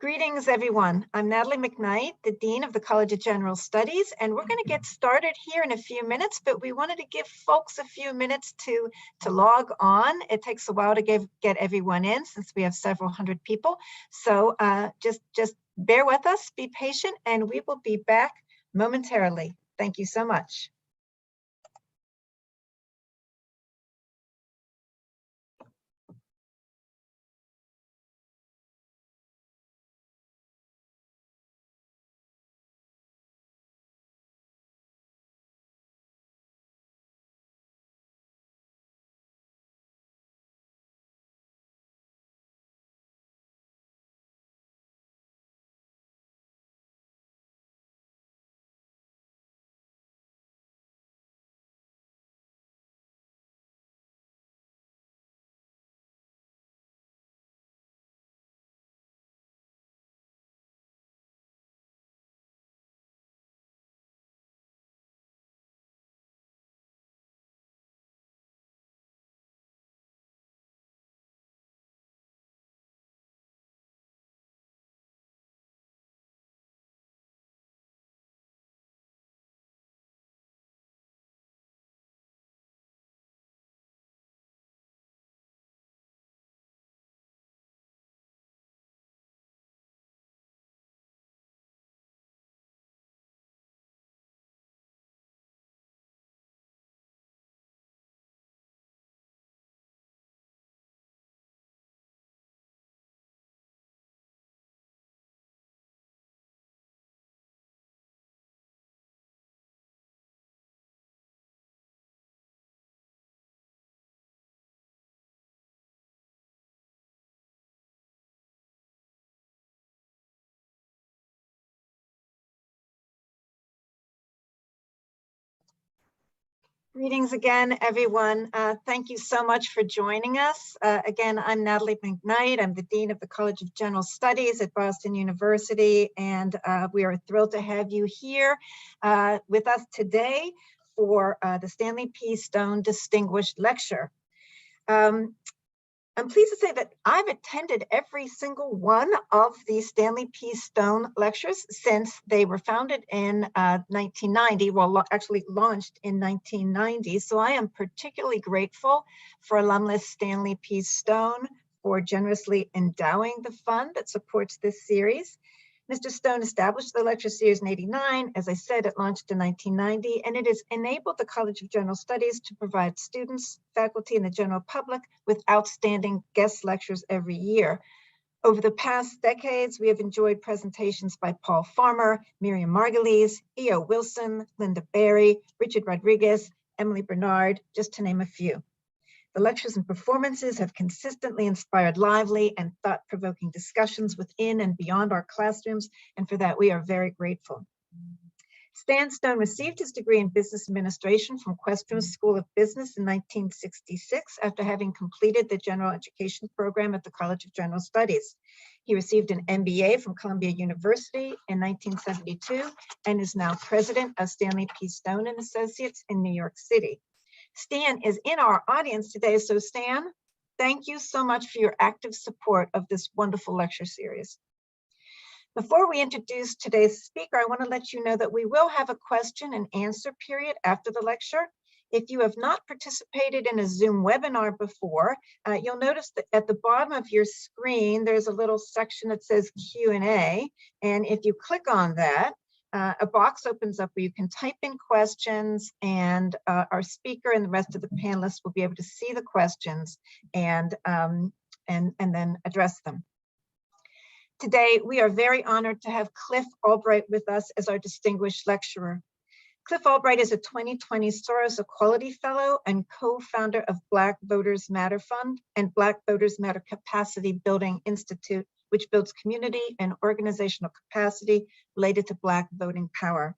Greetings, everyone. I'm Natalie McKnight, the Dean of the College of General Studies, and we're going to get started here in a few minutes, but we wanted to give folks a few minutes to log on. It takes a while to get everyone in since we have several hundred people. So just bear with us, be patient, and we will be back momentarily. Thank you so much. Greetings again, everyone. Thank you so much for joining us. Again, I'm Natalie McKnight. I'm the Dean of the College of General Studies at Boston University, and we are thrilled to have you here with us today for the Stanley P. Stone Distinguished Lecture. I'm pleased to say that I've attended every single one of the Stanley P. Stone lectures since they were founded in 1990, well, actually launched in 1990. So I am particularly grateful for alumnus Stanley P. Stone for generously endowing the fund that supports this series. Mr. Stone established the lecture series in '89. As I said, it launched in 1990, and it has enabled the College of General Studies to provide students, faculty, and the general public with outstanding guest lectures every year. Over the past decades, we have enjoyed presentations by Paul Farmer, Miriam Margulies, E.O. Wilson, Linda Berry, Richard Rodriguez, Emily Bernard, just to name a few. The lectures and performances have consistently inspired lively and thought-provoking discussions within and beyond our classrooms, and for that we are very grateful. Stan Stone received his degree in business administration from Questrom School of Business in 1966 after having completed the general education program at the College of General Studies. He received an MBA from Columbia University in 1972 and is now president of Stanley P. Stone and Associates in New York City. Stan is in our audience today, so Stan, thank you so much for your active support of this wonderful lecture series. Before we introduce today's speaker, I want to let you know that we will have a question and answer period after the lecture. If you have not participated in a Zoom webinar before, you'll notice that at the bottom of your screen, there's a little section that says Q&A, and if you click on that, a box opens up where you can type in questions, and our speaker and the rest of the panelists will be able to see the questions and then address them. Today, we are very honored to have Cliff Albright with us as our distinguished lecturer. Cliff Albright is a 2020 Soros Equality Fellow and co-founder of Black Voters Matter Fund and Black Voters Matter Capacity Building Institute, which builds community and organizational capacity related to Black voting power.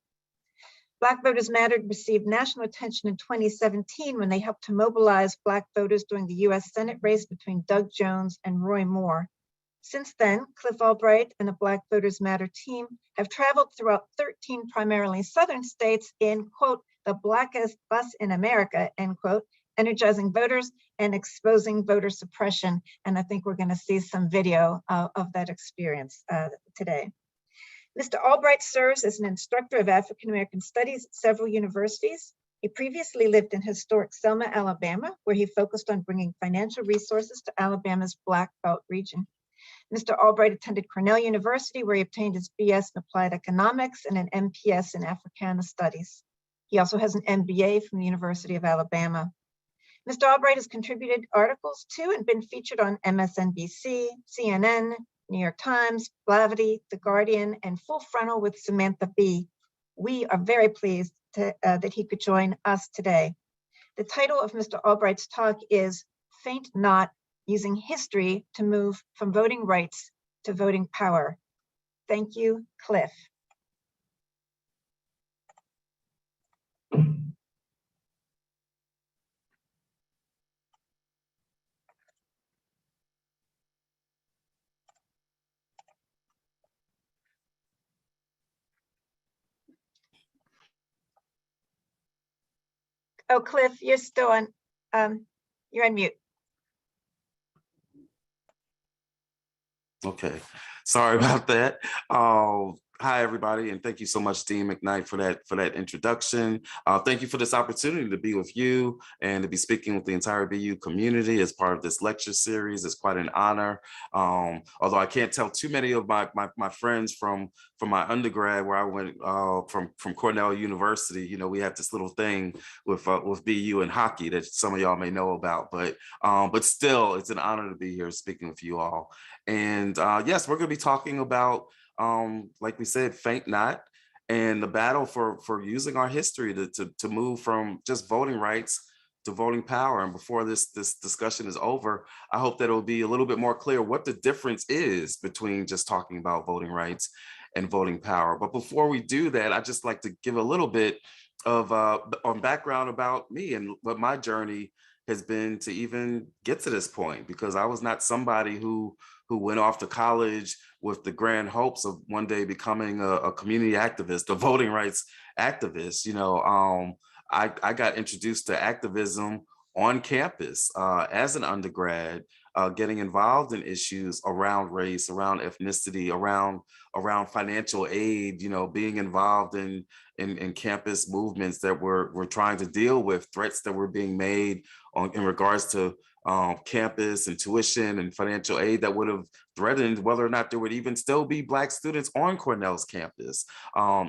Black Voters Mattered received national attention in 2017 when they helped to mobilize Black voters during the US Senate race between Doug Jones and Roy Moore. Since then, Cliff Albright and the Black Voters Matter team have traveled throughout 13 primarily Southern states in, quote, the blackest bus in America, end quote, energizing voters and exposing voter suppression. And I think we're going to see some video of that experience today. Mr. Albright serves as an instructor of African American studies at several universities. He previously lived in historic Selma, Alabama, where he focused on bringing financial resources to Alabama's Black Belt region. Mr. Albright attended Cornell University, where he obtained his BS in Applied Economics and an MPS in Africana Studies. He also has an MBA from the University of Alabama. Mr. Albright has contributed articles to and been featured on MSNBC, CNN, New York Times, Blavity, The Guardian, and Full Frontal with Samantha Bee. We are very pleased that he could join us today. The title of Mr. Albright's talk is Faint Not, Using History to Move from Voting Rights to Voting Power. Thank you, Cliff. Oh, Cliff, you're still on, you're on mute. Okay, sorry about that. Hi, everybody, and thank you so much, Dean McKnight, for that introduction. Thank you for this opportunity to be with you and to be speaking with the entire BU community as part of this lecture series. It's quite an honor. Although I can't tell too many of my friends from my undergrad, where I went from Cornell University. You know, we have this little thing with BU and hockey that some of y'all may know about, but still, it's an honor to be here speaking with you all. And yes, we're going to be talking about, like we said, faint not, and the battle for using our history to move from just voting rights to voting power. And before this discussion is over, I hope that it'll be a little bit more clear what the difference is between just talking about voting rights and voting power. But before we do that, I'd just like to give a little bit of background about me and what my journey has been to even get to this point, because I was not somebody who went off to college with the grand hopes of one day becoming a community activist, a voting rights activist. You know, I got introduced to activism on campus as an undergrad, getting involved in issues around race, around ethnicity, around financial aid, you know, being involved in campus movements that were trying to deal with threats that were being made in regards to campus and tuition and financial aid that would have threatened whether or not there would even still be Black students on Cornell's campus,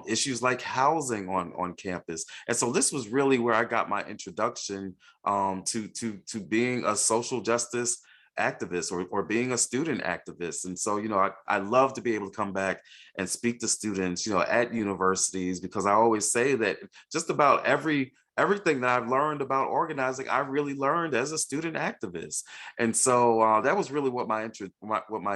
issues like housing on campus. And so this was really where I got my introduction to being a social justice activist or being a student activist. And so, you know, I love to be able to come back and speak to students, you know, at universities, because I always say that just about everything that I've learned about organizing, I really learned as a student activist. And so that was really what my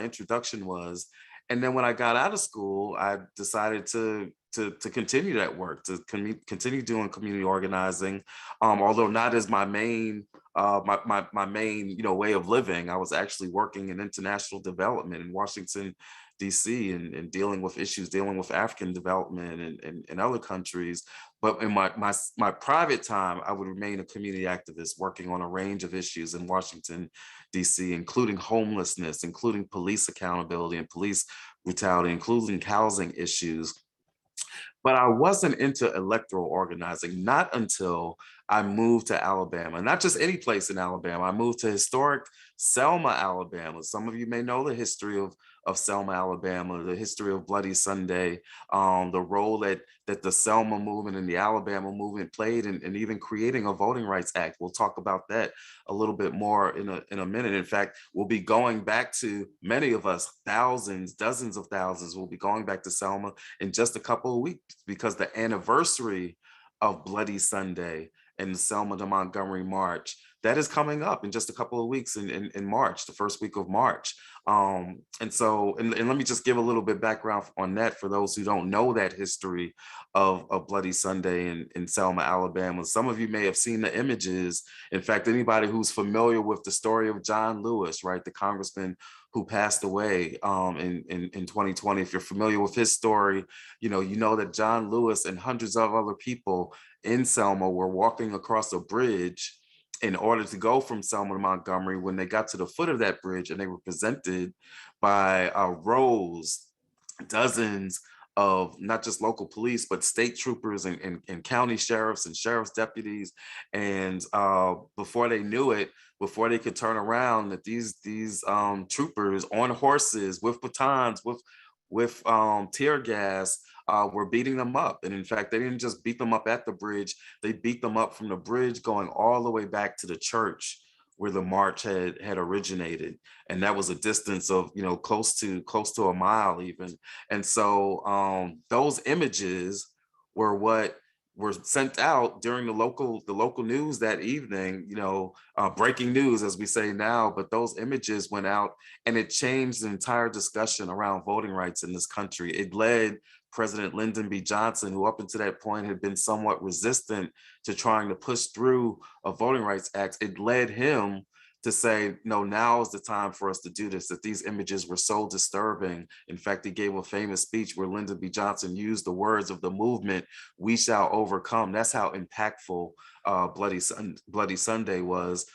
introduction was. And then when I got out of school, I decided to continue that work, to continue doing community organizing, although not as my main my main, you know, way of living. I was actually working in international development in Washington, DC, and dealing with issues, dealing with African development and other countries. But in my private time, I would remain a community activist working on a range of issues in Washington, DC, including homelessness, including police accountability and police brutality, including housing issues. But I wasn't into electoral organizing, not until I moved to Alabama, not just any place in Alabama. I moved to historic Selma, Alabama. Some of you may know the history of Selma, Alabama, the history of Bloody Sunday, the role that the Selma movement and the Alabama movement played in even creating a Voting Rights Act. We'll talk about that a little bit more in a minute. In fact, we'll be going back to, many of us, thousands, dozens of thousands, will be going back to Selma in just a couple of weeks, because the anniversary of Bloody Sunday and the Selma to Montgomery March, that is coming up in just a couple of weeks in March, the first week of March. And let me just give a little bit background on that for those who don't know that history of Bloody Sunday in Selma, Alabama. Some of you may have seen the images. In fact, anybody who's familiar with the story of John Lewis, right, the congressman who passed away in 2020, if you're familiar with his story, you know that John Lewis and hundreds of other people in Selma were walking across a bridge in order to go from Selma to Montgomery, when they got to the foot of that bridge and they were presented by rows, dozens of not just local police, but state troopers and county sheriffs and sheriff's deputies. And before they knew it, before they could turn around, that these troopers on horses with batons, with tear gas, were beating them up. And in fact, they didn't just beat them up at the bridge, they beat them up from the bridge going all the way back to the church where the march had originated. And that was a distance of, you know, close to a mile even. And so those images were what were sent out during the local news that evening, you know, breaking news as we say now. But those images went out and it changed the entire discussion around voting rights in this country. It led President Lyndon B. Johnson, who up until that point had been somewhat resistant to trying to push through a voting rights act, it led him to say, no, now is the time for us to do this, that these images were so disturbing. In fact, he gave a famous speech where Lyndon B. Johnson used the words of the movement, "We shall overcome." That's how impactful Bloody Sunday was.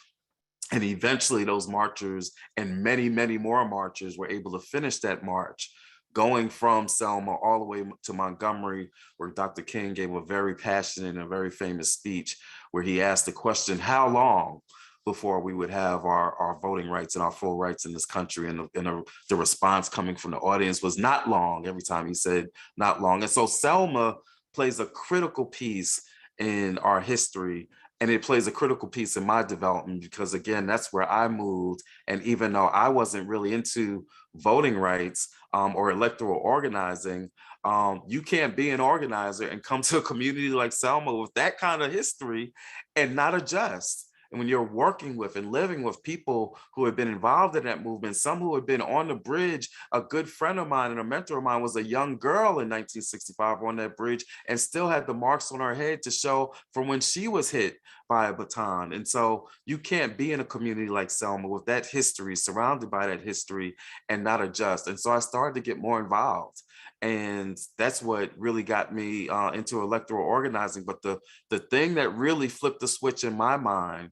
And eventually those marchers and many, many more marchers were able to finish that march, going from Selma all the way to Montgomery, where Dr. King gave a very passionate and a very famous speech where he asked the question, how long before we would have our voting rights and our full rights in this country? And the response coming from the audience was not long. Every time he said not long. And so Selma plays a critical piece in our history, and it plays a critical piece in my development, because again, that's where I moved. And even though I wasn't really into voting rights or electoral organizing, you can't be an organizer and come to a community like Selma with that kind of history and not adjust. And when you're working with and living with people who have been involved in that movement, some who have been on the bridge, a good friend of mine and a mentor of mine was a young girl in 1965 on that bridge and still had the marks on her head to show from when she was hit by a baton. And so you can't be in a community like Selma with that history, surrounded by that history, and not adjust. And so I started to get more involved. And that's what really got me into electoral organizing. But the thing that really flipped the switch in my mind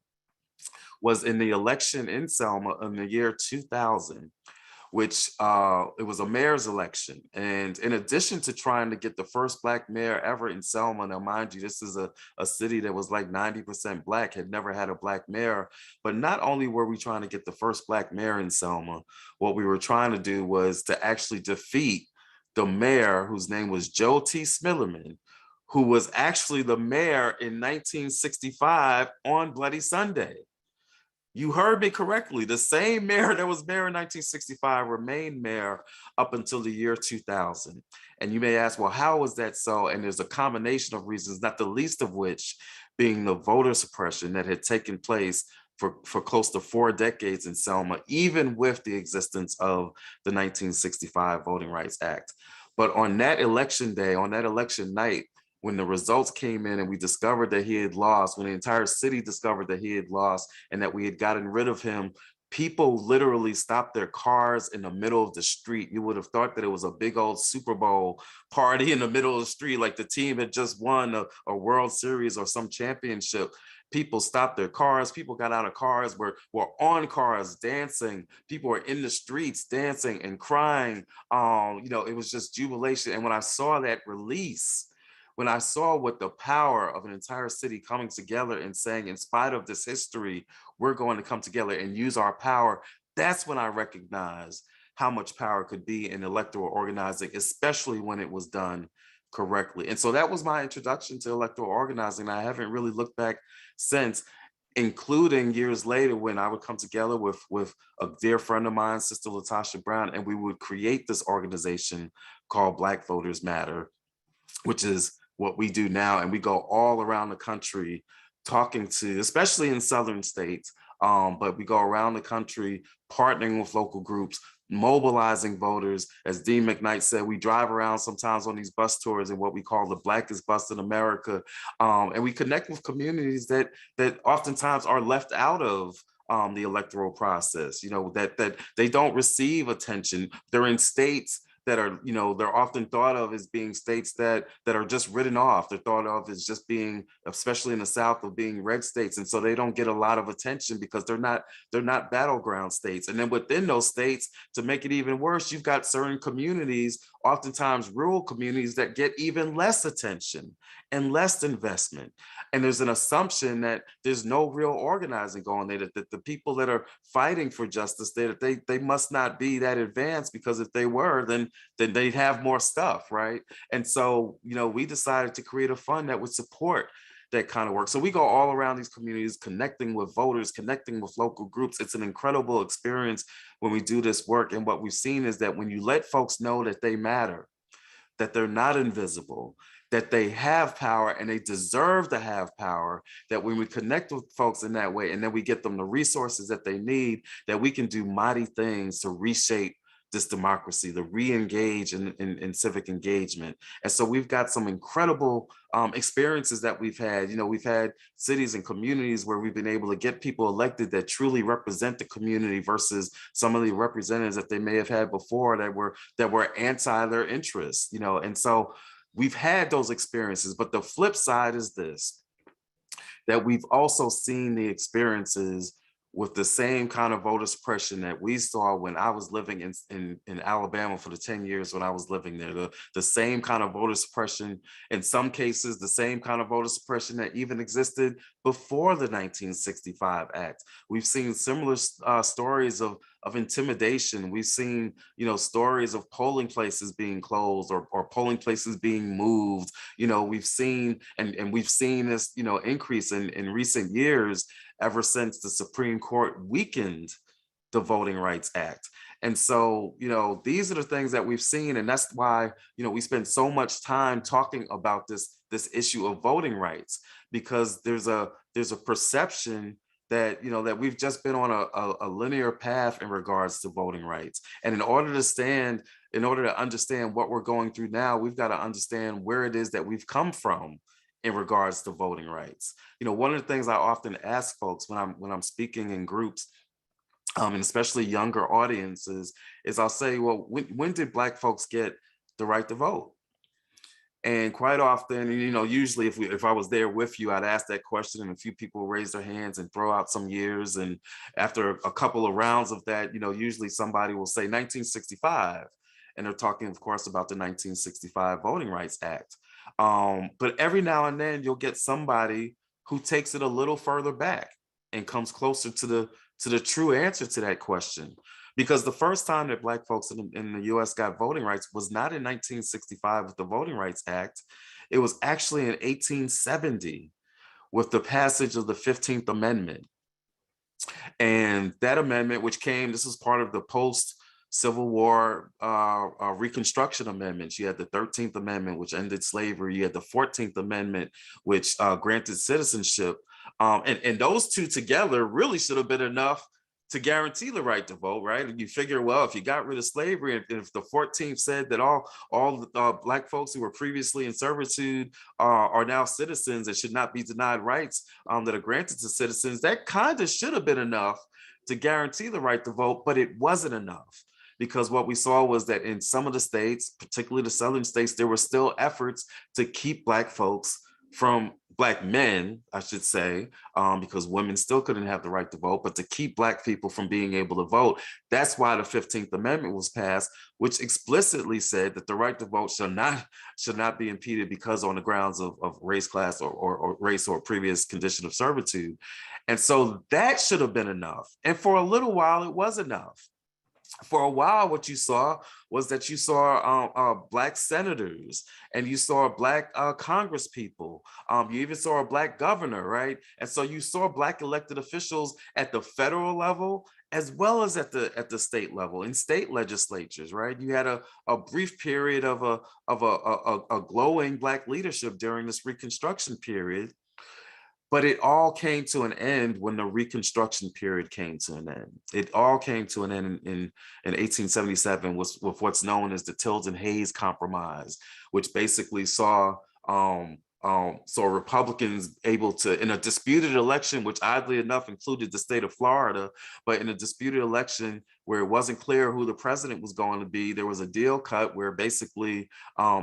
was in the election in Selma in the year 2000, which it was a mayor's election. And in addition to trying to get the first Black mayor ever in Selma, now mind you, this is a city that was like 90% Black, had never had a Black mayor. But not only were we trying to get the first Black mayor in Selma, what we were trying to do was to actually defeat the mayor, whose name was Joe T. Smillerman, who was actually the mayor in 1965 on Bloody Sunday. You heard me correctly. The same mayor that was mayor in 1965 remained mayor up until the year 2000. And you may ask, well, how was that so? And there's a combination of reasons, not the least of which being the voter suppression that had taken place for close to 4 decades in Selma, even with the existence of the 1965 Voting Rights Act. But on that election day, on that election night, when the results came in and we discovered that he had lost, when the entire city discovered that he had lost and that we had gotten rid of him, people literally stopped their cars in the middle of the street. You would have thought that it was a big old Super Bowl party in the middle of the street, like the team had just won a World Series or some championship. People stopped their cars. People got out of cars, were on cars dancing. People were in the streets dancing and crying. It was just jubilation. And when I saw that release, when I saw what the power of an entire city coming together and saying, in spite of this history, we're going to come together and use our power, that's when I recognized how much power could be in electoral organizing, especially when it was done correctly. And so that was my introduction to electoral organizing. I haven't really looked back since, including years later when I would come together with a dear friend of mine, Sister Latasha Brown, and we would create this organization called Black Voters Matter, which is what we do now. And we go all around the country talking to, especially in Southern states, but we go around the country partnering with local groups, mobilizing voters. As Dean McKnight said, we drive around sometimes on these bus tours in what we call the Blackest Bus in America. And we connect with communities that oftentimes are left out of the electoral process, that they don't receive attention. They're in states that are, they're often thought of as being states that are just written off. They're thought of as just being, especially in the South, of being red states. And so they don't get a lot of attention because they're not battleground states. And then within those states, to make it even worse, you've got certain communities, oftentimes rural communities, that get even less attention and less investment. And there's an assumption that there's no real organizing going there, that the people that are fighting for justice there, that they must not be that advanced, because if they were, then they'd have more stuff, right? And so, we decided to create a fund that would support that kind of work. So we go all around these communities, connecting with voters, connecting with local groups. It's an incredible experience when we do this work. And what we've seen is that when you let folks know that they matter, that they're not invisible, that they have power and they deserve to have power, that when we connect with folks in that way, and then we get them the resources that they need, that we can do mighty things to reshape this democracy, to re-engage in civic engagement. And so we've got some incredible experiences that we've had. We've had cities and communities where we've been able to get people elected that truly represent the community versus some of the representatives that they may have had before that were anti their interests, and so we've had those experiences. But the flip side is this, that we've also seen the experiences with the same kind of voter suppression that we saw when I was living in Alabama for the 10 years when I was living there. The same kind of voter suppression, in some cases, the same kind of voter suppression that even existed before the 1965 Act. We've seen similar stories of intimidation. We've seen, stories of polling places being closed or polling places being moved. We've seen, and we've seen this, increase in recent years, ever since the Supreme Court weakened the Voting Rights Act. And so, these are the things that we've seen. And that's why, we spend so much time talking about this issue of voting rights, because there's a perception that, that we've just been on a linear path in regards to voting rights. And in order to understand what we're going through now, we've got to understand where it is that we've come from in regards to voting rights. One of the things I often ask folks when I'm speaking in groups, and especially younger audiences, is I'll say, well, when did Black folks get the right to vote? And quite often, usually if I was there with you, I'd ask that question, and a few people raise their hands and throw out some years. And after a couple of rounds of that, usually somebody will say 1965. And they're talking, of course, about the 1965 Voting Rights Act. But every now and then you'll get somebody who takes it a little further back and comes closer to the true answer to that question. Because the first time that Black folks in the US got voting rights was not in 1965 with the Voting Rights Act. It was actually in 1870 with the passage of the 15th Amendment. And that amendment, which this was part of the post-Civil War Reconstruction Amendments. You had the 13th Amendment, which ended slavery. You had the 14th Amendment, which granted citizenship. And those two together really should have been enough to guarantee the right to vote, right? And you figure, well, if you got rid of slavery, and if the 14th said that all Black folks who were previously in servitude are now citizens and should not be denied rights that are granted to citizens, that kind of should have been enough to guarantee the right to vote, but it wasn't enough. Because what we saw was that in some of the states, particularly the southern states, there were still efforts to keep Black men, I should say, because women still couldn't have the right to vote, but to keep Black people from being able to vote. That's why the 15th Amendment was passed, which explicitly said that the right to vote should not be impeded because on the grounds of race, class, or race or previous condition of servitude. And so that should have been enough. And for a little while, it was enough. For a while, what you saw was that you saw Black senators, and you saw Black Congress people. You even saw a Black governor, right? And so you saw Black elected officials at the federal level as well as at the state level, in state legislatures, right? You had a brief period of a glowing Black leadership during this Reconstruction period. But it all came to an end when the Reconstruction period came to an end. It all came to an end in 1877 with what's known as the Tilden Hayes Compromise, which basically saw So Republicans able to, in a disputed election, which oddly enough included the state of Florida, but in a disputed election where it wasn't clear who the president was going to be, there was a deal cut where basically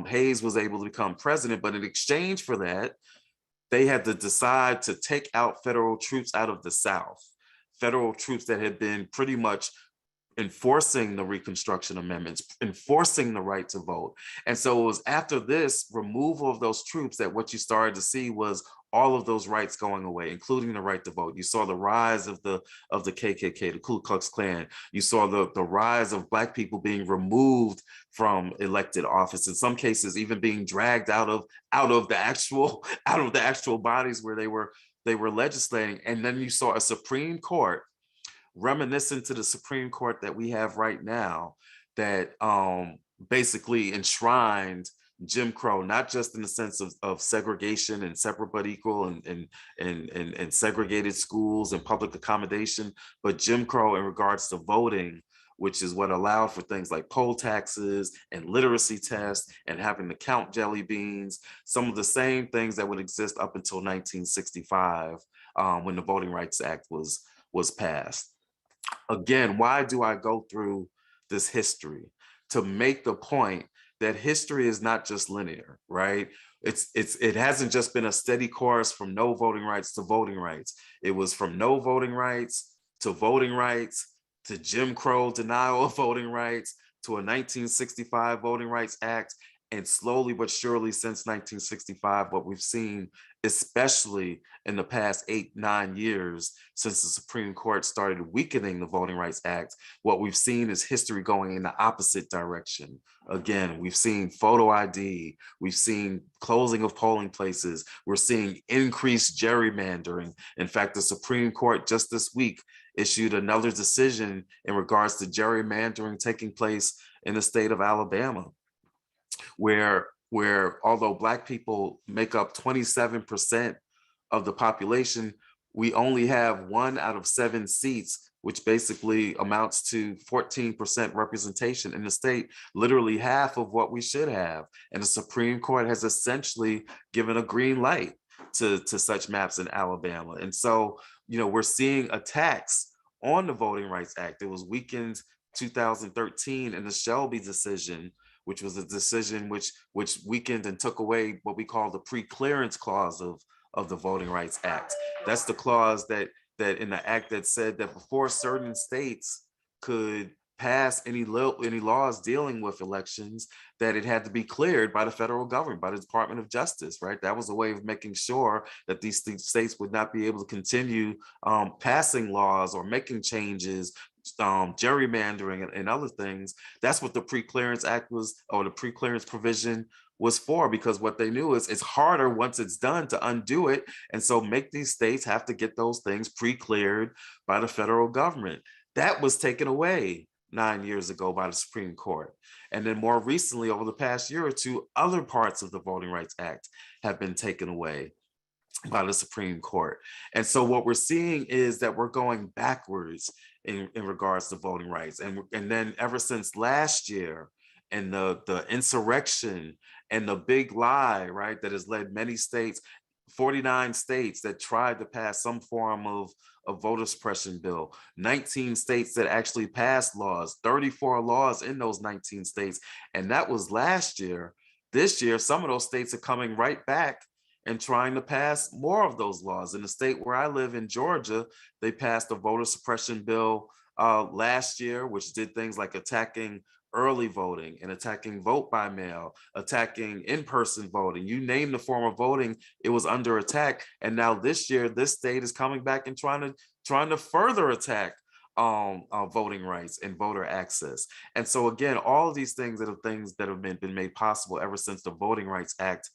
Hayes was able to become president. But in exchange for that, they had to decide to take out federal troops out of the South, federal troops that had been pretty much enforcing the Reconstruction Amendments, enforcing the right to vote. And so it was after this removal of those troops that what you started to see was all of those rights going away, including the right to vote. You saw the rise of the KKK, the Ku Klux Klan. You saw the rise of Black people being removed from elected office, in some cases even being dragged out of the actual bodies where they were legislating. And then you saw a Supreme Court reminiscent to the Supreme Court that we have right now that basically enshrined Jim Crow, not just in the sense of segregation and separate but equal and segregated schools and public accommodation, but Jim Crow in regards to voting, which is what allowed for things like poll taxes and literacy tests and having to count jelly beans, some of the same things that would exist up until 1965 when the Voting Rights Act was passed. Again, why do I go through this history? To make the point that history is not just linear, right? It hasn't just been a steady course from no voting rights to voting rights. It was from no voting rights to Jim Crow denial of voting rights to a 1965 Voting Rights Act. And slowly but surely since 1965, what we've seen, especially in the past 8-9 years since the Supreme Court started weakening the Voting Rights Act, what we've seen is history going in the opposite direction. Again, we've seen photo ID, we've seen closing of polling places, we're seeing increased gerrymandering. In fact, the Supreme Court just this week issued another decision in regards to gerrymandering taking place in the state of Alabama, where although Black people make up 27% of the population, we only have 1 out of 7 seats, which basically amounts to 14% representation in the state, literally half of what we should have. And the Supreme Court has essentially given a green light to such maps in Alabama. And so, we're seeing attacks on the Voting Rights Act. It was weakened 2013 in the Shelby decision, which was a decision which weakened and took away what we call the pre-clearance clause of the Voting Rights Act. That's the clause that in the act that said that before certain states could pass any laws dealing with elections, that it had to be cleared by the federal government, by the Department of Justice, right? That was a way of making sure that these states would not be able to continue passing laws or making changes, gerrymandering and other things. That's what the Pre-Clearance Act was, or the pre-clearance provision was for, because what they knew is it's harder once it's done to undo it. And so make these states have to get those things pre-cleared by the federal government. That was taken away 9 years ago by the Supreme Court. And then more recently, over the past year or two, other parts of the Voting Rights Act have been taken away by the Supreme Court. And so what we're seeing is that we're going backwards in regards to voting rights. And then ever since last year, and the insurrection and the big lie, right, that has led many states, 49 states that tried to pass some form of a voter suppression bill, 19 states that actually passed laws, 34 laws in those 19 states. And that was last year. This year, some of those states are coming right back and trying to pass more of those laws. In the state where I live in Georgia, they passed a voter suppression bill last year, which did things like attacking early voting and attacking vote by mail, attacking in-person voting. You name the form of voting, it was under attack. And now this year, this state is coming back and trying to further attack voting rights and voter access. And so again, all of these things that have been made possible ever since the Voting Rights Act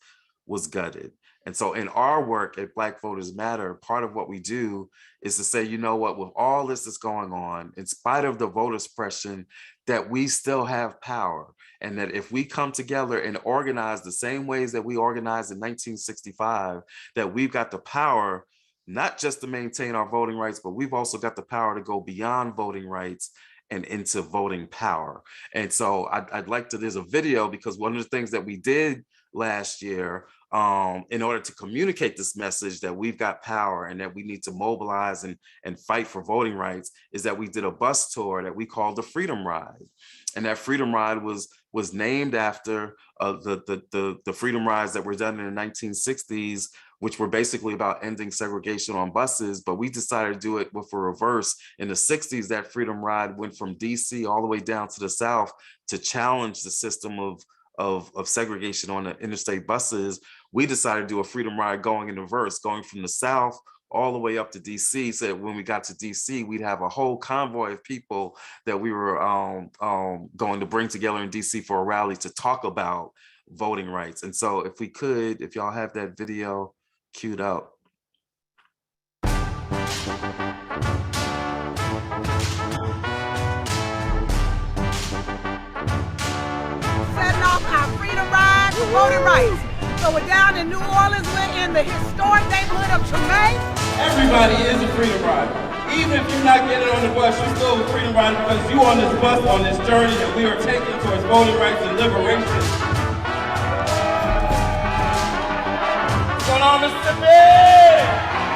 was gutted. And so in our work at Black Voters Matter, part of what we do is to say, you know what, with all this that's going on, in spite of the voter suppression, that we still have power. And that if we come together and organize the same ways that we organized in 1965, that we've got the power, not just to maintain our voting rights, but we've also got the power to go beyond voting rights and into voting power. And so I'd like to, there's a video, because one of the things that we did last year in order to communicate this message that we've got power and that we need to mobilize and fight for voting rights, is that we did a bus tour that we called the Freedom Ride. And that Freedom Ride was named after the Freedom Rides that were done in the 1960s, which were basically about ending segregation on buses. But we decided to do it with a reverse. In the 60s, that Freedom Ride went from DC all the way down to the South to challenge the system of segregation on the interstate buses. We decided to do a Freedom Ride going in reverse, going from the South all the way up to DC, so that when we got to DC, we'd have a whole convoy of people that we were going to bring together in DC for a rally to talk about voting rights. And so if y'all have that video queued up. Setting off our Freedom Ride for voting rights. So we're down in New Orleans, we're in the historic neighborhood of Tremaine. Everybody is a freedom rider. Even if you're not getting on the bus, you're still a freedom rider because you're on this bus on this journey that we are taking towards voting rights and liberation. What's going on, Mississippi?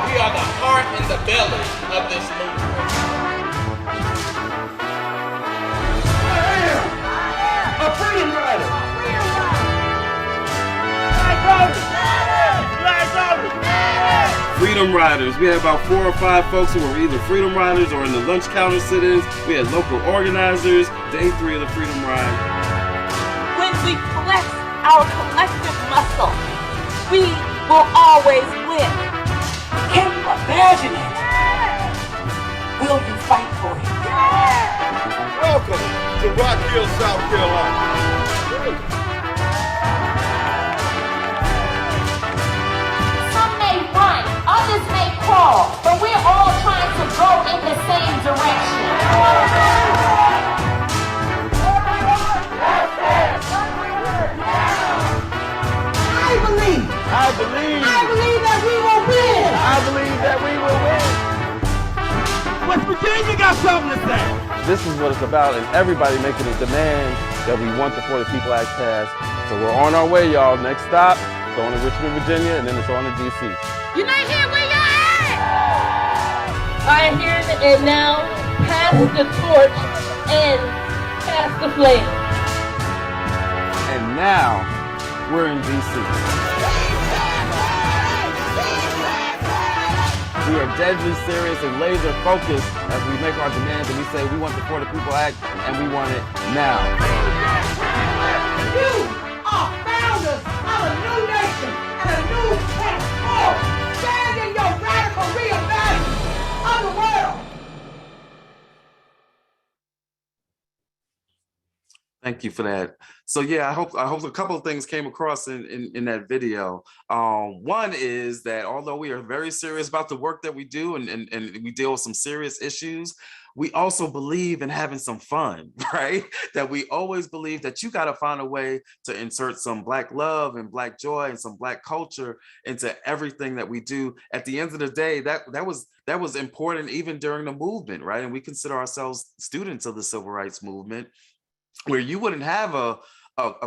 We are the heart and the belly of this movement. I am a freedom rider. Freedom Riders. We had about 4 or 5 folks who were either Freedom Riders or in the lunch counter sit-ins. We had local organizers. Day 3 of the Freedom Ride. When we flex our collective muscle, we will always win. Can you imagine it? Will you fight for it? Welcome to Rock Hill, South Carolina. Others may crawl, but we're all trying to go in the same direction. I believe that we will win. I believe that we will win. West Virginia got something to say. This is what it's about, and everybody making a demand that we want the For the People Act passed. So we're on our way, y'all. Next stop, going to Richmond, Virginia, and then it's on to DC. You're not here where you're at! I hear and now pass the torch and pass the flame. And now, we're in DC. We are deadly serious and laser focused as we make our demands and we say we want the For the People Act and we want it now. You are founders of a new nation and a new platform. Stand in your radical reimagining of the world. Thank you for that. So yeah, I hope a couple of things came across in that video. One is that although we are very serious about the work that we do and we deal with some serious issues, we also believe in having some fun, right? That we always believe that you got to find a way to insert some Black love and Black joy and some Black culture into everything that we do. At the end of the day, that was important even during the movement, right? And we consider ourselves students of the Civil Rights Movement, where you wouldn't have a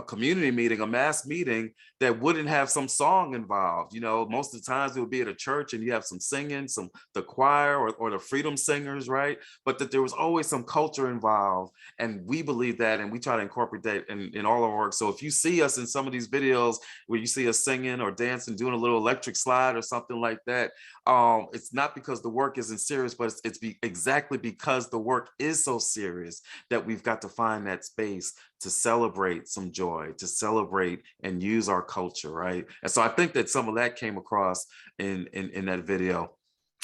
community meeting, a mass meeting that wouldn't have some song involved. You know, most of the times it would be at a church and you have some singing, the choir or the freedom singers, right? But that there was always some culture involved. And we believe that, and we try to incorporate that in all our work. So if you see us in some of these videos where you see us singing or dancing, doing a little electric slide or something like that, it's not because the work isn't serious, but it's exactly because the work is so serious that we've got to find that space to celebrate some joy, to celebrate and use our culture, right? And so I think that some of that came across in that video.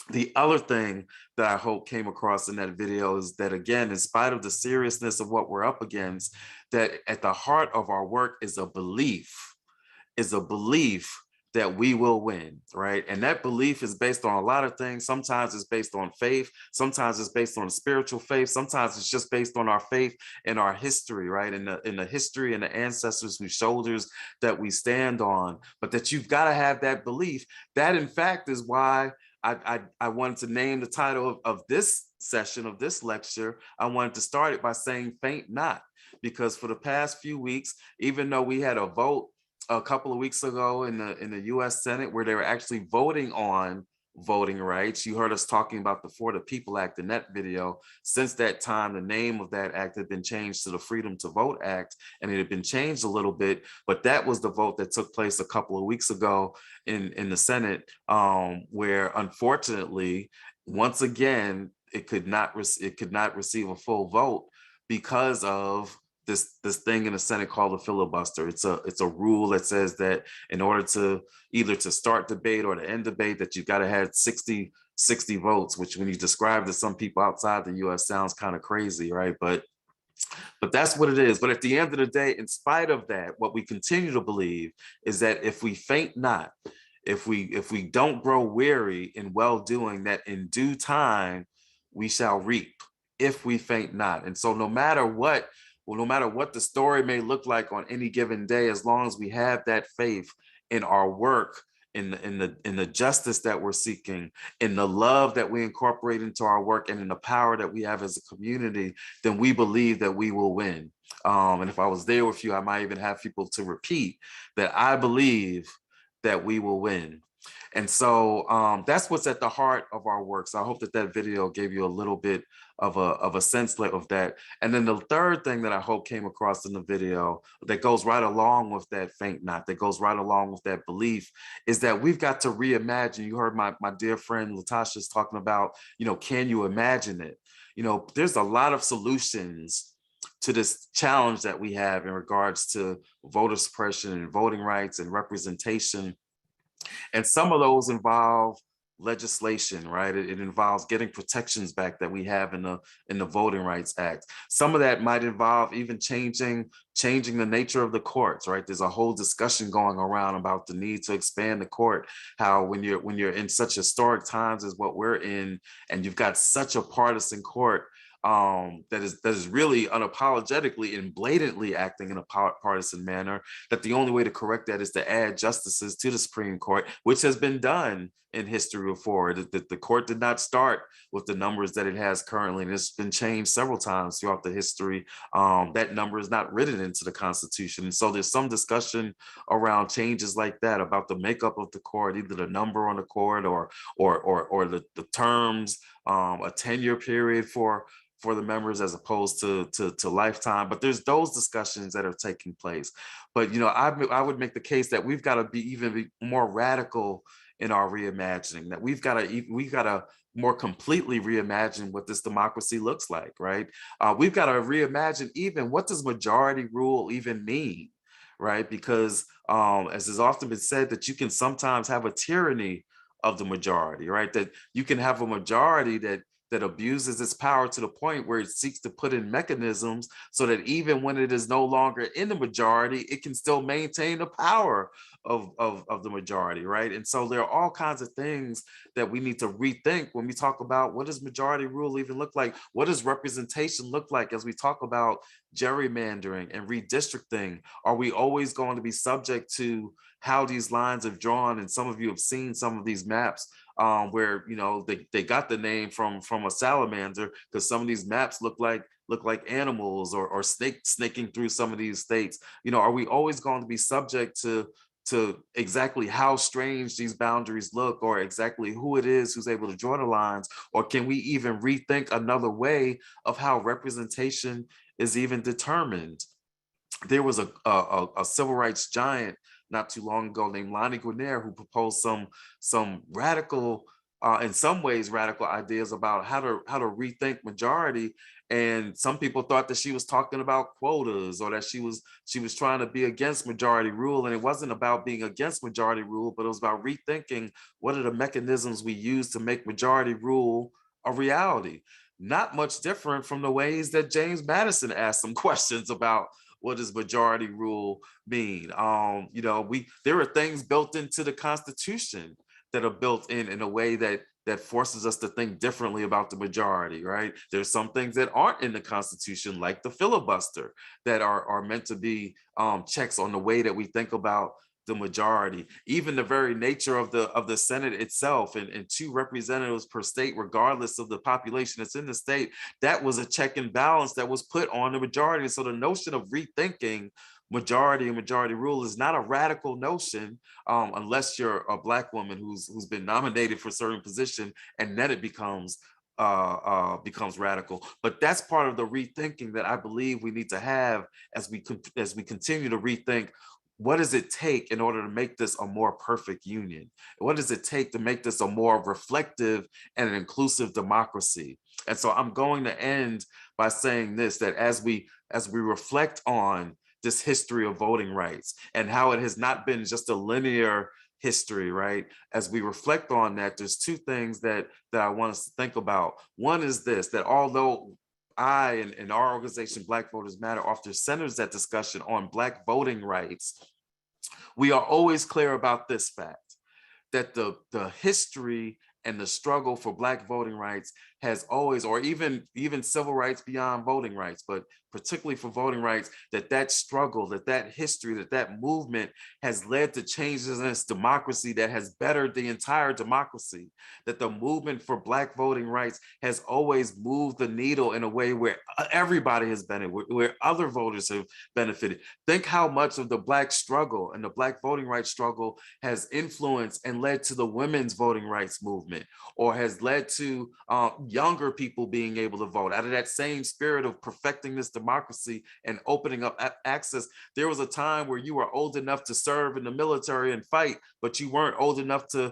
The other thing that I hope came across in that video is that, again, in spite of the seriousness of what we're up against, that at the heart of our work is a belief that we will win, right? And that belief is based on a lot of things. Sometimes it's based on faith. Sometimes it's based on spiritual faith. Sometimes it's just based on our faith and our history, right? In the history and the ancestors whose shoulders that we stand on. But that you've got to have that belief. That, in fact, is why I wanted to name the title of this session, of this lecture. I wanted to start it by saying, faint not, because for the past few weeks, even though we had a vote a couple of weeks ago in the U.S. Senate, where they were actually voting on voting rights. You heard us talking about the For the People Act in that video. Since that time, the name of that act had been changed to the Freedom to Vote Act, and it had been changed a little bit, but that was the vote that took place a couple of weeks ago in the Senate, where unfortunately, once again, it could not receive a full vote because of this thing in the Senate called a filibuster. It's a rule that says that in order to either to start debate or to end debate, that you've got to have 60 votes, which when you describe to some people outside the US sounds kind of crazy, right? But that's what it is. But at the end of the day, in spite of that, what we continue to believe is that if we faint not, if we don't grow weary in well-doing, that in due time we shall reap if we faint not. And so no matter what the story may look like on any given day, as long as we have that faith in our work, in the justice that we're seeking, in the love that we incorporate into our work, and in the power that we have as a community, then we believe that we will win. And if I was there with you, I might even have people to repeat that I believe that we will win. And so that's what's at the heart of our work. So I hope that video gave you a little bit of a sense of that. And then the third thing that I hope came across in the video that goes right along with that faint not, that goes right along with that belief, is that we've got to reimagine. You heard my dear friend Latasha's talking about, can you imagine it? There's a lot of solutions to this challenge that we have in regards to voter suppression and voting rights and representation. And some of those involve legislation, right? It involves getting protections back that we have in the Voting Rights Act. Some of that might involve even changing the nature of the courts, right? There's a whole discussion going around about the need to expand the court, how when you're in such historic times as what we're in, and you've got such a partisan court, that is really unapologetically and blatantly acting in a partisan manner, that the only way to correct that is to add justices to the Supreme Court, which has been done in history before. The court did not start with the numbers that it has currently, and it's been changed several times throughout the history. That number is not written into the Constitution. And so there's some discussion around changes like that, about the makeup of the court, either the number on the court or the terms, a tenure period for the members as opposed to lifetime. But there's those discussions that are taking place. But I would make the case that we've got to be even more radical in our reimagining, that we've got to more completely reimagine what this democracy looks like, right? We've got to reimagine even what does majority rule even mean, right? Because as has often been said, that you can sometimes have a tyranny of the majority, right? That you can have a majority that abuses its power to the point where it seeks to put in mechanisms so that even when it is no longer in the majority, it can still maintain the power of the majority, right? And so there are all kinds of things that we need to rethink when we talk about what does majority rule even look like? What does representation look like as we talk about gerrymandering and redistricting? Are we always going to be subject to how these lines have drawn? And some of you have seen some of these maps where they got the name from a salamander, because some of these maps look like animals or snaking through some of these states. Are we always going to be subject to exactly how strange these boundaries look, or exactly who it is who's able to draw the lines? Or can we even rethink another way of how representation is even determined? There was a civil rights giant not too long ago named Lonnie Guinier, who proposed some radical, in some ways radical ideas about how to rethink majority. And some people thought that she was talking about quotas, or that she was trying to be against majority rule. And it wasn't about being against majority rule, but it was about rethinking what are the mechanisms we use to make majority rule a reality. Not much different from the ways that James Madison asked some questions about what does majority rule mean. There are things built into the Constitution that are built in a way that forces us to think differently about the majority, right? There's some things that aren't in the Constitution, like the filibuster, that are meant to be checks on the way that we think about the majority. Even the very nature of the Senate itself, and 2 representatives per state, regardless of the population that's in the state, that was a check and balance that was put on the majority. So the notion of rethinking majority and majority rule is not a radical notion, unless you're a Black woman who's been nominated for a certain position, and then it becomes radical. But that's part of the rethinking that I believe we need to have as we continue to rethink. What does it take in order to make this a more perfect union? What does it take to make this a more reflective and an inclusive democracy? And so I'm going to end by saying this, that as we reflect on this history of voting rights and how it has not been just a linear history, right? As we reflect on that, there's two things that I want us to think about. One is this, that although I and our organization, Black Voters Matter, often centers that discussion on Black voting rights, we are always clear about this fact, that the history and the struggle for Black voting rights has always, or even civil rights beyond voting rights, but particularly for voting rights, that struggle, that history, that movement has led to changes in its democracy that has bettered the entire democracy, that the movement for Black voting rights has always moved the needle in a way where everybody has benefited, where other voters have benefited. Think how much of the Black struggle and the Black voting rights struggle has influenced and led to the women's voting rights movement, or has led to younger people being able to vote. Out of that same spirit of perfecting this democracy and opening up access, there was a time where you were old enough to serve in the military and fight, but you weren't old enough to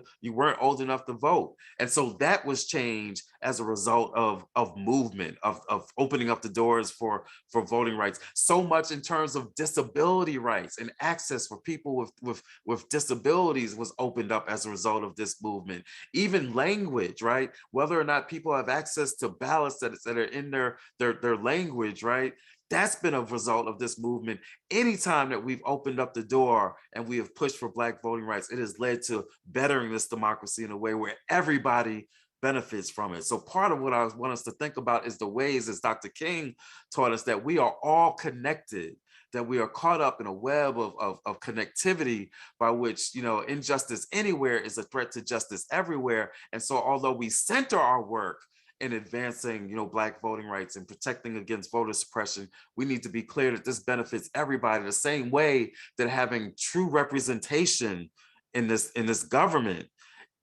vote. And so that was changed as a result of movement, of opening up the doors for voting rights. So much in terms of disability rights and access for people with disabilities was opened up as a result of this movement. Even language, right? Whether or not people have access to ballots that are in their language, right? That's been a result of this movement. Anytime that we've opened up the door and we have pushed for Black voting rights, it has led to bettering this democracy in a way where everybody benefits from it. So part of what I want us to think about is the ways, as Dr. King taught us, that we are all connected, that we are caught up in a web of connectivity by which, injustice anywhere is a threat to justice everywhere. And so although we center our work in advancing, Black voting rights and protecting against voter suppression, we need to be clear that this benefits everybody the same way that having true representation in this government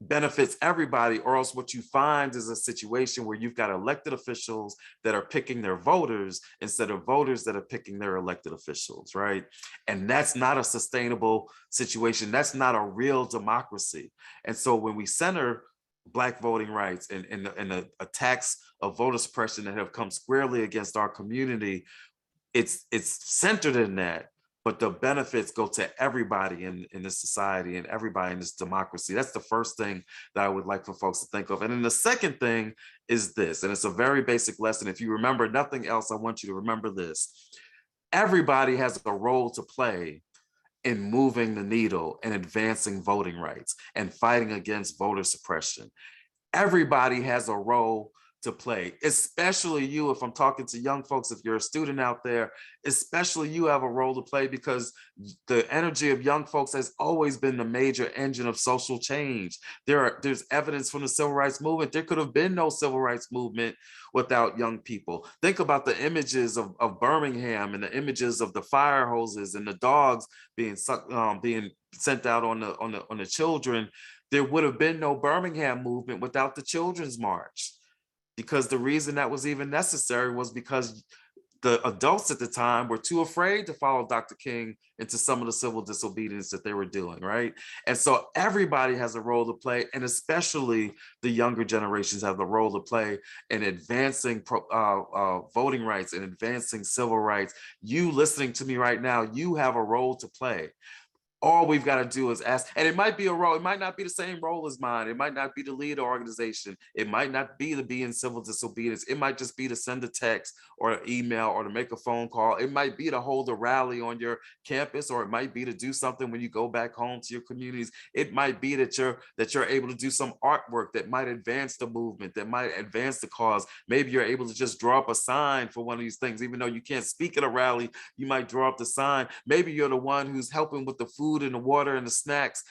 benefits everybody, or else what you find is a situation where you've got elected officials that are picking their voters instead of voters that are picking their elected officials, right? And that's not a sustainable situation. That's not a real democracy. And so when we center Black voting rights and the attacks of voter suppression that have come squarely against our community, it's centered in that. But the benefits go to everybody in this society and everybody in this democracy. That's the first thing that I would like for folks to think of. And then the second thing is this, and it's a very basic lesson. If you remember nothing else, I want you to remember this. Everybody has a role to play in moving the needle and advancing voting rights and fighting against voter suppression. Everybody has a role to play, especially you. If I'm talking to young folks, if you're a student out there, especially you have a role to play, because the energy of young folks has always been the major engine of social change. There's evidence from the civil rights movement. There could have been no civil rights movement without young people. Think about the images of Birmingham and the images of the fire hoses and the dogs being sent out on the children. There would have been no Birmingham movement without the Children's March, because the reason that was even necessary was because the adults at the time were too afraid to follow Dr. King into some of the civil disobedience that they were doing, right? And so everybody has a role to play, and especially the younger generations have the role to play in advancing voting rights and advancing civil rights. You listening to me right now, you have a role to play. All we've got to do is ask, and it might be a role, it might not be the same role as mine. It might not be to lead an organization. It might not be to be in civil disobedience. It might just be to send a text or an email or to make a phone call. It might be to hold a rally on your campus, or it might be to do something when you go back home to your communities. It might be that you're able to do some artwork that might advance the movement, that might advance the cause. Maybe you're able to just draw up a sign for one of these things. Even though you can't speak at a rally, you might draw up the sign. Maybe you're the one who's helping with the food and the water and the snacks.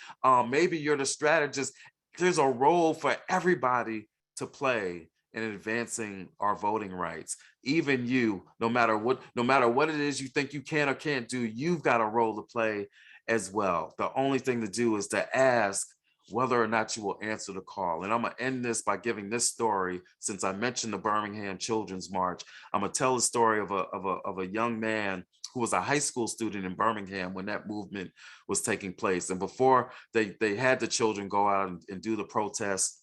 Maybe you're the strategist. There's a role for everybody to play in advancing our voting rights. Even you, no matter what it is you think you can or can't do, you've got a role to play as well. The only thing to do is to ask whether or not you will answer the call. And I'm gonna end this by giving this story. Since I mentioned the Birmingham Children's March, I'm gonna tell the story of a young man who was a high school student in Birmingham when that movement was taking place. And before they had the children go out and do the protest,